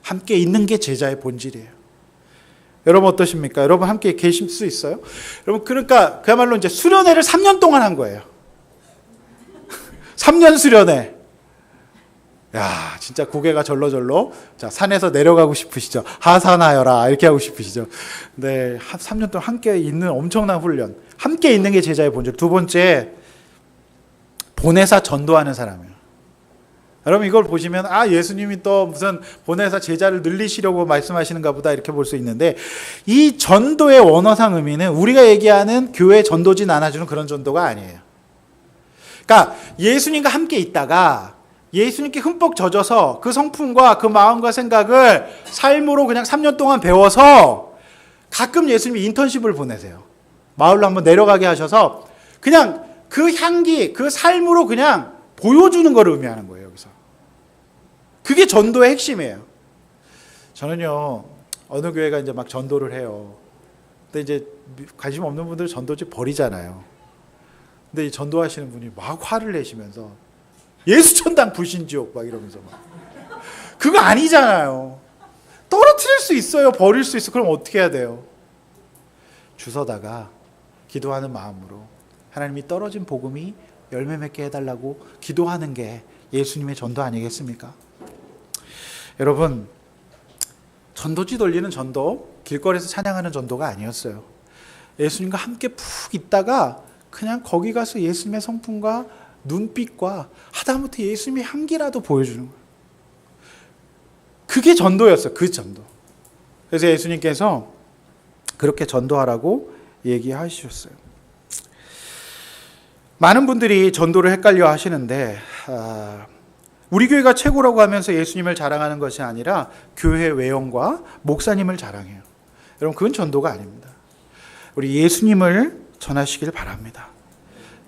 함께 있는 게 제자의 본질이에요. 여러분 어떠십니까? 여러분 함께 계실 수 있어요? 여러분 그러니까 그야말로 이제 수련회를 3년 동안 한 거예요. 3년 수련회. 야, 진짜 고개가 절로절로. 자, 산에서 내려가고 싶으시죠? 하산하여라 이렇게 하고 싶으시죠? 네, 3년 동안 함께 있는 엄청난 훈련. 함께 있는 게 제자의 본질. 두 번째, 보내사 전도하는 사람이에요. 여러분 이걸 보시면 예수님이 또 무슨 보내사 제자를 늘리시려고 말씀하시는가 보다 이렇게 볼 수 있는데, 이 전도의 원어상 의미는 우리가 얘기하는 교회 전도지 나눠주는 그런 전도가 아니에요. 그러니까 예수님과 함께 있다가 예수님께 흠뻑 젖어서 그 성품과 그 마음과 생각을 삶으로 그냥 3년 동안 배워서 가끔 예수님이 인턴십을 보내세요. 마을로 한번 내려가게 하셔서 그냥 그 향기, 그 삶으로 그냥 보여주는 걸 의미하는 거예요, 여기서. 그게 전도의 핵심이에요. 저는요, 어느 교회가 이제 막 전도를 해요. 근데 이제 관심 없는 분들 전도지 버리잖아요. 근데 이 전도하시는 분이 막 화를 내시면서 예수천당 불신지옥 막 이러면서 막. 그거 아니잖아요. 떨어뜨릴 수 있어요. 버릴 수 있어. 그럼 어떻게 해야 돼요? 주워다가 기도하는 마음으로 하나님이 떨어진 복음이 열매 맺게 해달라고 기도하는 게 예수님의 전도 아니겠습니까? 여러분, 전도지 돌리는 전도, 길거리에서 찬양하는 전도가 아니었어요. 예수님과 함께 푹 있다가 그냥 거기 가서 예수님의 성품과 눈빛과 하다못해 예수님의 향기라도 보여주는 거예요. 그게 전도였어요. 그 전도. 그래서 예수님께서 그렇게 전도하라고 얘기하셨어요. 많은 분들이 전도를 헷갈려 하시는데, 우리 교회가 최고라고 하면서 예수님을 자랑하는 것이 아니라 교회 외형과 목사님을 자랑해요. 여러분, 그건 전도가 아닙니다. 우리 예수님을 전하시길 바랍니다.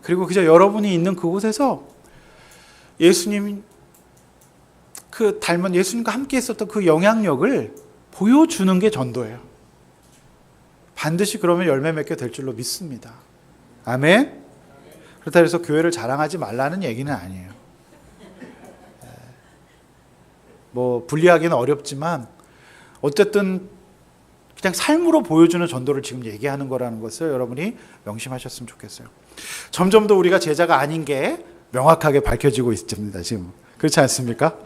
그리고 그저 여러분이 있는 그곳에서 예수님, 그 닮은 예수님과 함께 있었던 그 영향력을 보여주는 게 전도예요. 반드시 그러면 열매 맺게 될 줄로 믿습니다. 아멘? 그렇다고 해서 교회를 자랑하지 말라는 얘기는 아니에요. 뭐 분리하기는 어렵지만 어쨌든 그냥 삶으로 보여주는 전도를 지금 얘기하는 거라는 것을 여러분이 명심하셨으면 좋겠어요. 점점 더 우리가 제자가 아닌 게 명확하게 밝혀지고 있습니다. 지금 그렇지 않습니까?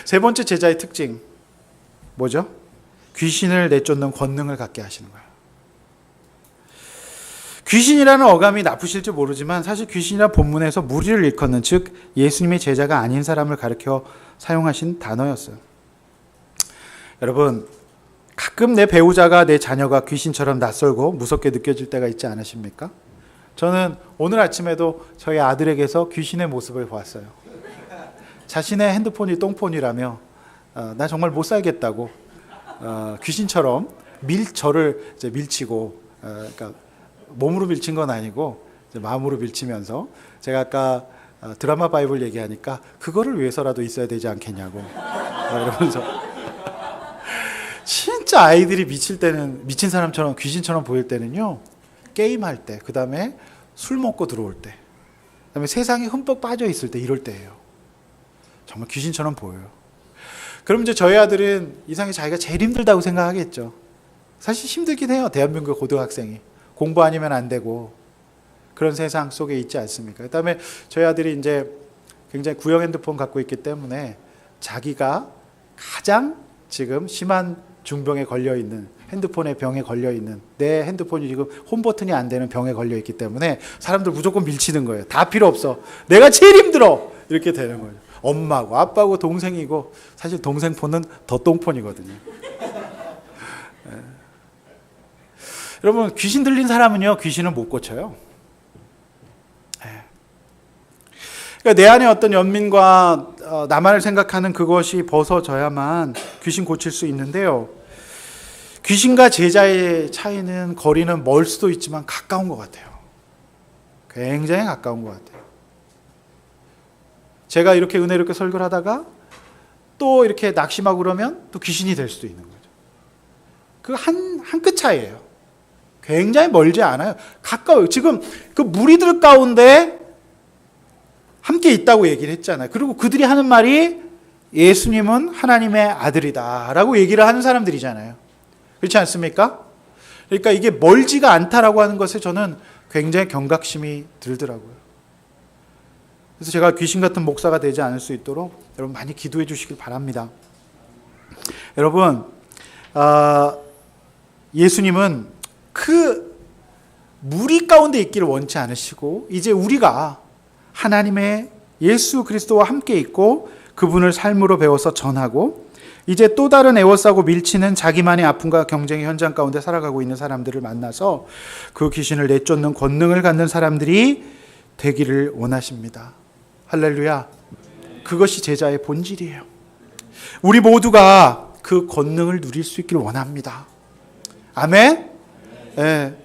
세 번째 제자의 특징 뭐죠? 귀신을 내쫓는 권능을 갖게 하시는 거예요. 귀신이라는 어감이 나쁘실지 모르지만 사실 귀신이란 본문에서 무리를 일컫는, 즉 예수님의 제자가 아닌 사람을 가리켜 사용하신 단어였어요. 여러분, 가끔 내 배우자가, 내 자녀가 귀신처럼 낯설고 무섭게 느껴질 때가 있지 않으십니까? 저는 오늘 아침에도 저희 아들에게서 귀신의 모습을 보았어요. 자신의 핸드폰이 똥폰이라며 나 정말 못 살겠다고 귀신처럼 저를 이제 밀치고, 그러니까 몸으로 밀친 건 아니고 이제 마음으로 밀치면서, 제가 아까 드라마 바이블 얘기하니까 그거를 위해서라도 있어야 되지 않겠냐고 이러면서 진짜 아이들이 미칠 때는, 미친 사람처럼 귀신처럼 보일 때는요, 게임할 때, 그 다음에 술 먹고 들어올 때, 그 다음에 세상에 흠뻑 빠져 있을 때, 이럴 때예요. 정말 귀신처럼 보여요. 그럼 이제 저희 아들은 이상하게 자기가 제일 힘들다고 생각하겠죠. 사실 힘들긴 해요. 대한민국 고등학생이 공부 아니면 안 되고 그런 세상 속에 있지 않습니까? 그 다음에 저희 아들이 이제 굉장히 구형 핸드폰 갖고 있기 때문에 자기가 가장 지금 심한 중병에 걸려있는, 핸드폰의 병에 걸려있는, 내 핸드폰이 지금 홈 버튼이 안 되는 병에 걸려있기 때문에 사람들 무조건 밀치는 거예요. 다 필요 없어. 내가 제일 힘들어. 이렇게 되는 거예요. 엄마고 아빠고 동생이고, 사실 동생 폰은 더 똥폰이거든요. 네. 여러분, 귀신 들린 사람은요, 귀신을 못 고쳐요. 네. 그러니까 내 안에 어떤 연민과 나만을 생각하는 그것이 벗어져야만 귀신 고칠 수 있는데요. 귀신과 제자의 차이는 거리는 멀 수도 있지만 가까운 것 같아요. 굉장히 가까운 것 같아요. 제가 이렇게 은혜롭게 설교를 하다가 또 이렇게 낙심하고 그러면 또 귀신이 될 수도 있는 거죠. 그 한 끗 차이예요. 굉장히 멀지 않아요. 가까워요. 지금 그 무리들 가운데 함께 있다고 얘기를 했잖아요. 그리고 그들이 하는 말이 예수님은 하나님의 아들이다 라고 얘기를 하는 사람들이잖아요. 그렇지 않습니까? 그러니까 이게 멀지가 않다라고 하는 것에 저는 굉장히 경각심이 들더라고요. 그래서 제가 귀신 같은 목사가 되지 않을 수 있도록 여러분 많이 기도해 주시길 바랍니다. 여러분, 예수님은 그 무리 가운데 있기를 원치 않으시고 이제 우리가 하나님의 예수 그리스도와 함께 있고 그분을 삶으로 배워서 전하고 이제 또 다른 에워싸고 밀치는 자기만의 아픔과 경쟁의 현장 가운데 살아가고 있는 사람들을 만나서 그 귀신을 내쫓는 권능을 갖는 사람들이 되기를 원하십니다. 할렐루야. 그것이 제자의 본질이에요. 우리 모두가 그 권능을 누릴 수 있기를 원합니다. 아멘? 예.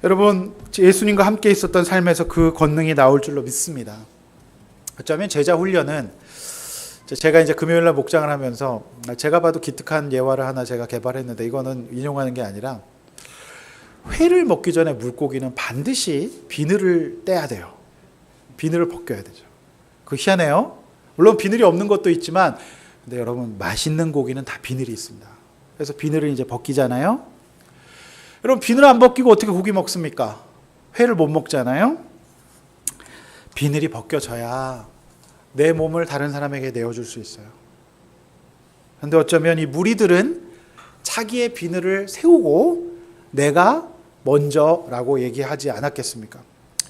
여러분, 예수님과 함께 있었던 삶에서 그 권능이 나올 줄로 믿습니다. 어쩌면 제자 훈련은 제가 이제 금요일 날 목장을 하면서 제가 봐도 기특한 예화를 하나 제가 개발했는데 이거는 인용하는 게 아니라 회를 먹기 전에 물고기는 반드시 비늘을 떼야 돼요. 비늘을 벗겨야 되죠. 그거 희한해요. 물론 비늘이 없는 것도 있지만 근데 여러분 맛있는 고기는 다 비늘이 있습니다. 그래서 비늘을 이제 벗기잖아요. 여러분 비늘 안 벗기고 어떻게 고기 먹습니까? 회를 못 먹잖아요. 비늘이 벗겨져야 내 몸을 다른 사람에게 내어줄 수 있어요. 그런데 어쩌면 이 무리들은 자기의 비늘을 세우고 내가 먼저라고 얘기하지 않았겠습니까?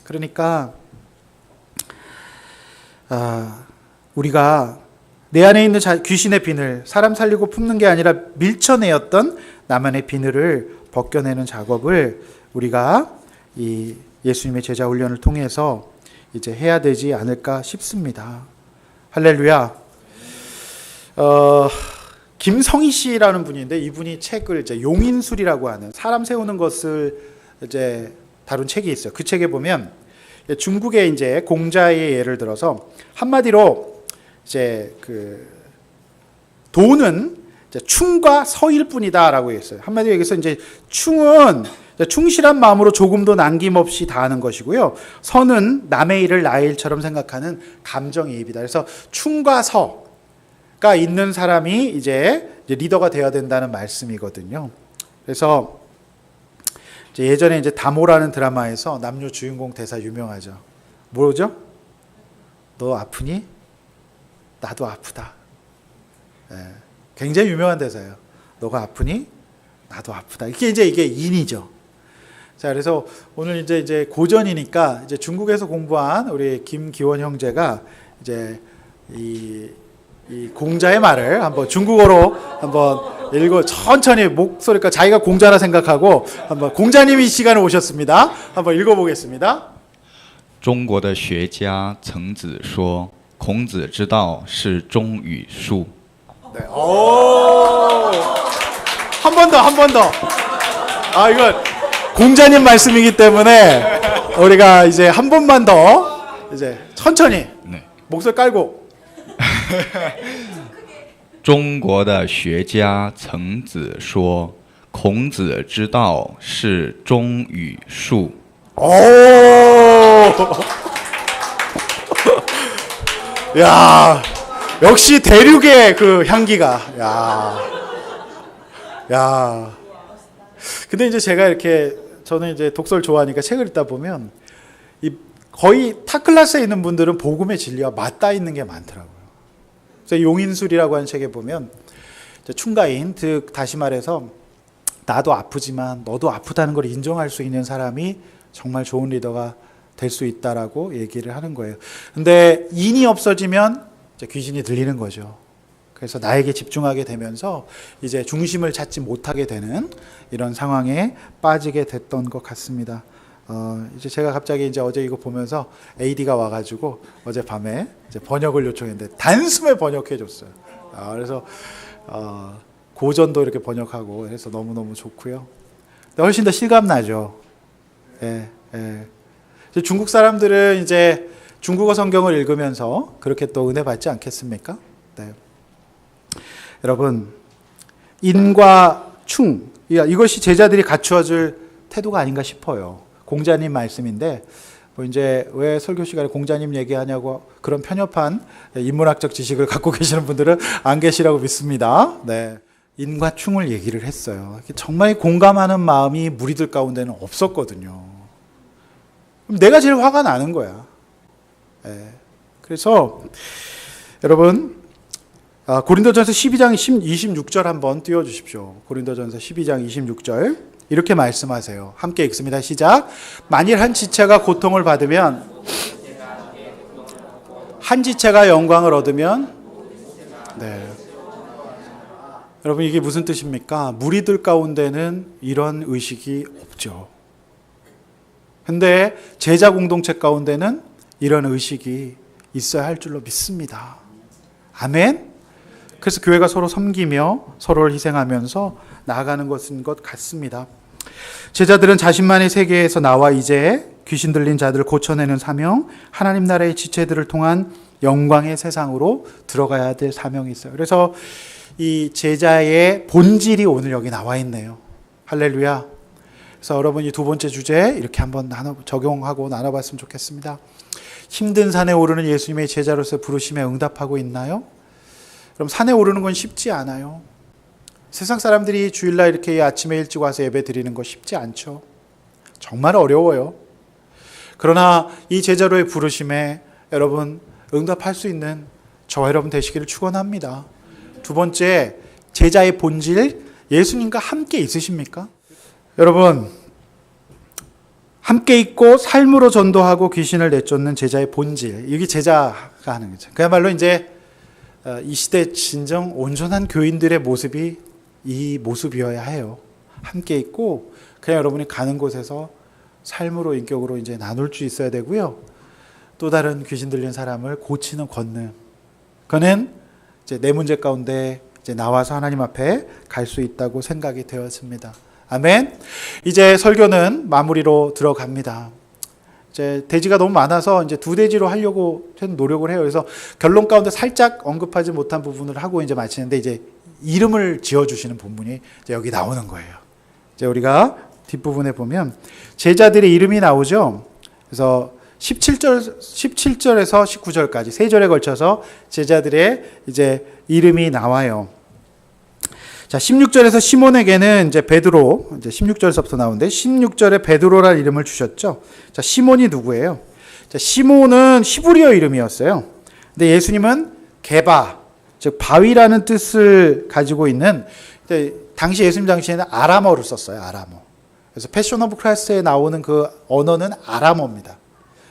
그러니까 우리가 내 안에 있는 귀신의 비늘, 사람 살리고 품는 게 아니라 밀쳐내었던 나만의 비늘을 벗겨내는 작업을 우리가 이 예수님의 제자 훈련을 통해서 이제 해야 되지 않을까 싶습니다. 할렐루야. 김성희 씨라는 분인데 이분이 책을 이제 용인술이라고 하는 사람 세우는 것을 이제 다룬 책이 있어요. 그 책에 보면 중국의 이제 공자의 예를 들어서 한마디로 이제 그 도는 이제 충과 서일 뿐이다라고 했어요. 한마디로 얘기해서 이제 충은 충실한 마음으로 조금도 남김없이 다하는 것이고요. 서는 남의 일을 나의 일처럼 생각하는 감정이입이다. 그래서 충과 서가 있는 사람이 이제 리더가 되어야 된다는 말씀이거든요. 그래서 이제 예전에 이제 다모라는 드라마에서 남녀 주인공 대사 유명하죠. 뭐죠? 너 아프니? 나도 아프다. 네, 굉장히 유명한 대사예요. 너가 아프니? 나도 아프다. 이게 인이죠. 자, 그래서 오늘 이제 고전이니까 이제 중국에서 공부한 우리 김기원 형제가 이제 이 공자의 말을 한번 중국어로 한번 읽어 천천히 목소리가 자기가 공자라 생각하고 한번 공자님이 이 시간에 오셨습니다. 한번 읽어보겠습니다. 中国的学家曾子说孔子之道是忠与术 네. 오! 한 번 더. 아, 이거 공자님 말씀이기 때문에 우리가 이제 한 번만 더 이제 천천히 네. 목소리 깔고 中国的学家曾子说孔子之道是忠与术 오! 야, 역시 대륙의 그 향기가. 야. 근데 이제 제가 이렇게 저는 이제 독서를 좋아하니까 책을 읽다 보면 거의 타 클래스에 있는 분들은 복음의 진리와 맞닿아 있는 게 많더라고요. 그래서 용인술이라고 하는 책에 보면 충가인, 즉 다시 말해서 나도 아프지만 너도 아프다는 걸 인정할 수 있는 사람이 정말 좋은 리더가 될 수 있다라고 얘기를 하는 거예요. 근데 인이 없어지면 이제 귀신이 들리는 거죠. 그래서 나에게 집중하게 되면서 이제 중심을 찾지 못하게 되는 이런 상황에 빠지게 됐던 것 같습니다. 이제 제가 갑자기 이제 어제 이거 보면서 AD가 와가지고 어젯밤에 이제 번역을 요청했는데 단숨에 번역해 줬어요. 그래서 고전도 이렇게 번역하고 해서 너무너무 좋고요. 근데 훨씬 더 실감 나죠. 예, 예. 중국 사람들은 이제 중국어 성경을 읽으면서 그렇게 또 은혜 받지 않겠습니까? 네. 여러분, 인과 충, 이것이 제자들이 갖추어줄 태도가 아닌가 싶어요. 공자님 말씀인데, 뭐 이제 왜 설교 시간에 공자님 얘기하냐고 그런 편협한 인문학적 지식을 갖고 계시는 분들은 안 계시라고 믿습니다. 네. 인과 충을 얘기를 했어요. 정말 공감하는 마음이 무리들 가운데는 없었거든요. 그럼 내가 제일 화가 나는 거야. 네. 그래서 여러분, 고린도전서 12장 26절 한번 띄워주십시오. 고린도전서 12장 26절 이렇게 말씀하세요. 함께 읽습니다. 시작. 만일 한 지체가 고통을 받으면 한 지체가 영광을 얻으면 네. 여러분 이게 무슨 뜻입니까? 무리들 가운데는 이런 의식이 없죠. 근데 제자 공동체 가운데는 이런 의식이 있어야 할 줄로 믿습니다. 아멘. 그래서 교회가 서로 섬기며 서로를 희생하면서 나아가는 것인 것 같습니다. 제자들은 자신만의 세계에서 나와 이제 귀신 들린 자들을 고쳐내는 사명, 하나님 나라의 지체들을 통한 영광의 세상으로 들어가야 될 사명이 있어요. 그래서 이 제자의 본질이 오늘 여기 나와 있네요. 할렐루야. 그래서 여러분 이 두 번째 주제 이렇게 한번 적용하고 나눠봤으면 좋겠습니다. 힘든 산에 오르는 예수님의 제자로서 부르심에 응답하고 있나요? 그럼 산에 오르는 건 쉽지 않아요. 세상 사람들이 주일날 이렇게 아침에 일찍 와서 예배 드리는 거 쉽지 않죠. 정말 어려워요. 그러나 이 제자로의 부르심에 여러분 응답할 수 있는 저와 여러분 되시기를 축원합니다. 두 번째, 제자의 본질, 예수님과 함께 있으십니까? 여러분, 함께 있고 삶으로 전도하고 귀신을 내쫓는 제자의 본질, 이게 제자가 하는 거죠. 그야말로 이제 이 시대 진정 온전한 교인들의 모습이 이 모습이어야 해요. 함께 있고 그냥 여러분이 가는 곳에서 삶으로 인격으로 이제 나눌 수 있어야 되고요. 또 다른 귀신 들린 사람을 고치는 권능. 그는 이제 내 문제 가운데 이제 나와서 하나님 앞에 갈 수 있다고 생각이 되었습니다. 아멘. 이제 설교는 마무리로 들어갑니다. 이제 대지가 너무 많아서 이제 두 대지로 하려고 노력을 해요. 그래서 결론 가운데 살짝 언급하지 못한 부분을 하고 이제 마치는데 이제 이름을 지어주시는 본문이 이제 여기 나오는 거예요. 이제 우리가 뒷부분에 보면 제자들의 이름이 나오죠. 그래서 17절에서 19절까지 세 절에 걸쳐서 제자들의 이제 이름이 나와요. 자, 16절에서 시몬에게는 이제 베드로, 이제 16절에서부터 나오는데 16절에 베드로라는 이름을 주셨죠. 자, 시몬이 누구예요? 자, 시몬은 히브리어 이름이었어요. 근데 예수님은 게바, 즉 바위라는 뜻을 가지고 있는, 당시 예수님 당시에는 아람어를 썼어요. 아람어. 그래서 패션 오브 크라이스트에 나오는 그 언어는 아람어입니다.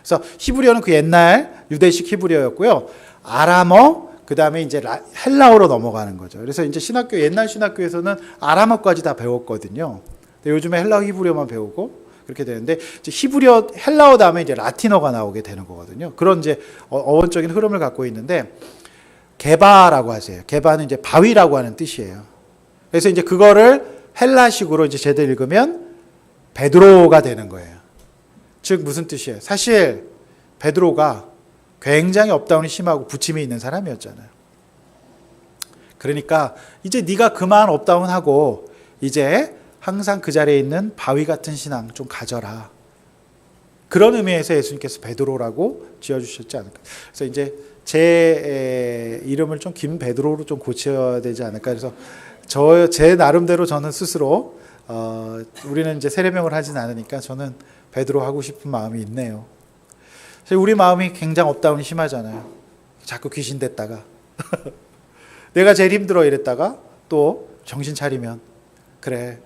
그래서 히브리어는 그 옛날 유대식 히브리어였고요. 아람어, 그 다음에 이제 헬라어로 넘어가는 거죠. 그래서 이제 신학교, 옛날 신학교에서는 아람어까지 다 배웠거든요. 근데 요즘에 헬라어, 히브리어만 배우고 그렇게 되는데, 이제 히브리어, 헬라어 다음에 이제 라틴어가 나오게 되는 거거든요. 그런 이제 어원적인 흐름을 갖고 있는데, 게바라고 하세요. 게바는 이제 바위라고 하는 뜻이에요. 그래서 이제 그거를 헬라식으로 이제 제대로 읽으면 베드로가 되는 거예요. 즉 무슨 뜻이에요? 사실 베드로가 굉장히 업다운이 심하고 부침이 있는 사람이었잖아요. 그러니까 이제 네가 그만 업다운하고 이제 항상 그 자리에 있는 바위 같은 신앙 좀 가져라. 그런 의미에서 예수님께서 베드로라고 지어주셨지 않을까. 그래서 이제 제 이름을 좀 김베드로로 좀 고쳐야 되지 않을까. 그래서 제 나름대로 저는 스스로 우리는 이제 세례명을 하진 않으니까 저는 베드로 하고 싶은 마음이 있네요. 우리 마음이 굉장히 업다운이 심하잖아요. 자꾸 귀신 됐다가 내가 제일 힘들어 이랬다가 또 정신 차리면 그래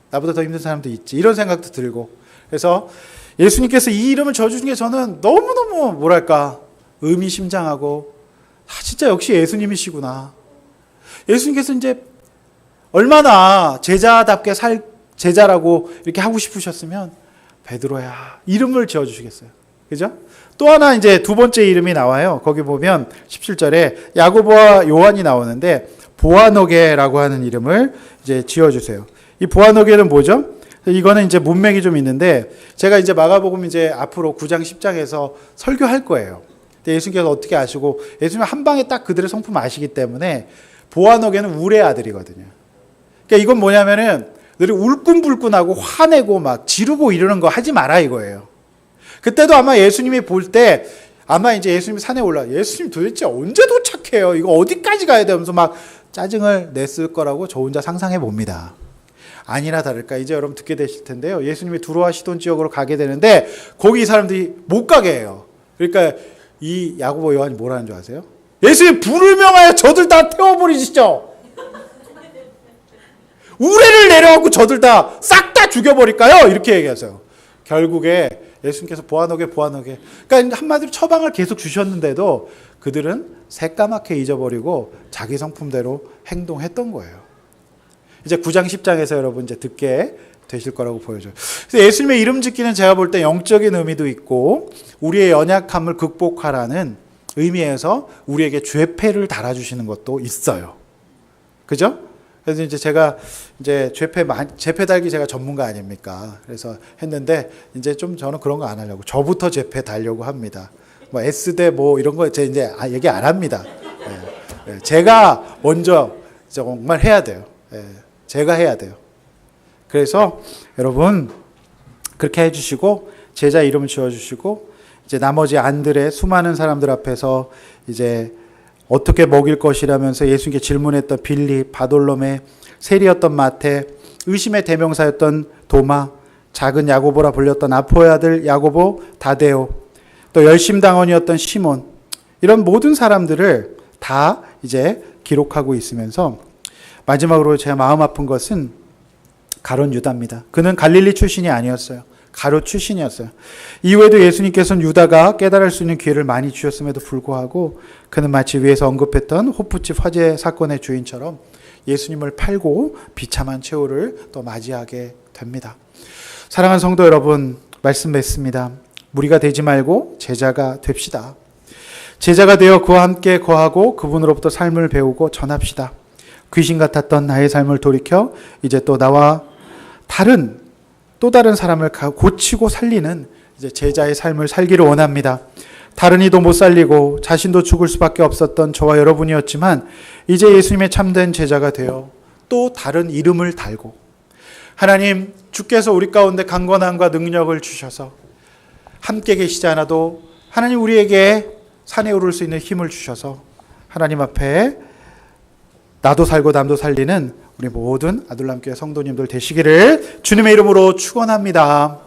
나보다 더 힘든 사람도 있지 이런 생각도 들고, 그래서 예수님께서 이 이름을 지어주신 게 저는 너무너무 뭐랄까 의미심장하고 진짜 역시 예수님이시구나. 예수님께서 이제 얼마나 제자답게 제자라고 이렇게 하고 싶으셨으면 베드로야. 이름을 지어주시겠어요. 그죠? 또 하나 이제 두 번째 이름이 나와요. 거기 보면 17절에 야고보와 요한이 나오는데 보아너게라고 하는 이름을 이제 지어주세요. 이 보아너게는 뭐죠? 이거는 이제 문맥이 좀 있는데 제가 이제 마가복음 이제 앞으로 9장 10장에서 설교할 거예요. 근데 예수님께서 어떻게 아시고 예수님 한 방에 딱 그들의 성품 아시기 때문에 보아너게는 울의 아들이거든요. 그러니까 이건 뭐냐면은 늘 울끈불끈하고 화내고 막 지르고 이러는 거 하지 마라 이거예요. 그때도 아마 예수님이 볼 때 아마 이제 예수님이 산에 올라 예수님 도대체 언제 도착해요? 이거 어디까지 가야 되면서 막 짜증을 냈을 거라고 저 혼자 상상해 봅니다. 아니나 다를까 이제 여러분 듣게 되실 텐데요. 예수님이 두로와 시돈 지역으로 가게 되는데 거기 이 사람들이 못 가게 해요. 그러니까 이 야고보 요한이 뭐라는 줄 아세요? 예수님 불을 명하여 저들 다 태워버리시죠. 우레를 내려갖고 저들 다 싹 다 죽여버릴까요? 이렇게 얘기하세요. 결국에 예수님께서 보아너게. 그러니까 한마디로 처방을 계속 주셨는데도 그들은 새까맣게 잊어버리고 자기 성품대로 행동했던 거예요. 이제 9장 10장에서 여러분 이제 듣게 되실 거라고 보여줘요. 그래서 예수님의 이름 짓기는 제가 볼 때 영적인 의미도 있고 우리의 연약함을 극복하라는 의미에서 우리에게 죄패를 달아주시는 것도 있어요. 그죠? 그래서 이제 제가 이제 죄패 달기 제가 전문가 아닙니까? 그래서 했는데 이제 좀 저는 그런 거 안 하려고 저부터 죄패 달려고 합니다. 뭐 S대 뭐 이런 거 제가 이제 얘기 안 합니다. 예. 제가 먼저 정말 해야 돼요. 예. 제가 해야 돼요. 그래서 여러분 그렇게 해주시고 제자 이름을 지어주시고 이제 나머지 안들의 수많은 사람들 앞에서 이제 어떻게 먹일 것이라면서 예수님께 질문했던 빌립, 바돌로메, 세리였던 마태, 의심의 대명사였던 도마, 작은 야고보라 불렸던 아포의 아들 야고보, 다데오, 또 열심당원이었던 시몬, 이런 모든 사람들을 다 이제 기록하고 있으면서 마지막으로 제가 마음 아픈 것은 가룟 유다입니다. 그는 갈릴리 출신이 아니었어요. 가룟 출신이었어요. 이후에도 예수님께서는 유다가 깨달을 수 있는 기회를 많이 주셨음에도 불구하고 그는 마치 위에서 언급했던 호프집 화재 사건의 주인처럼 예수님을 팔고 비참한 최후를 또 맞이하게 됩니다. 사랑하는 성도 여러분, 말씀 맺습니다. 무리가 되지 말고 제자가 됩시다. 제자가 되어 그와 함께 거하고 그분으로부터 삶을 배우고 전합시다. 귀신 같았던 나의 삶을 돌이켜 이제 또 나와 또 다른 사람을 고치고 살리는 이제 제자의 삶을 살기를 원합니다. 다른 이도 못 살리고 자신도 죽을 수밖에 없었던 저와 여러분이었지만 이제 예수님의 참된 제자가 되어 또 다른 이름을 달고 하나님 주께서 우리 가운데 강건함과 능력을 주셔서 함께 계시지 않아도 하나님 우리에게 산에 오를 수 있는 힘을 주셔서 하나님 앞에 나도 살고 남도 살리는 우리 모든 아둘람교회 성도님들 되시기를 주님의 이름으로 축원합니다.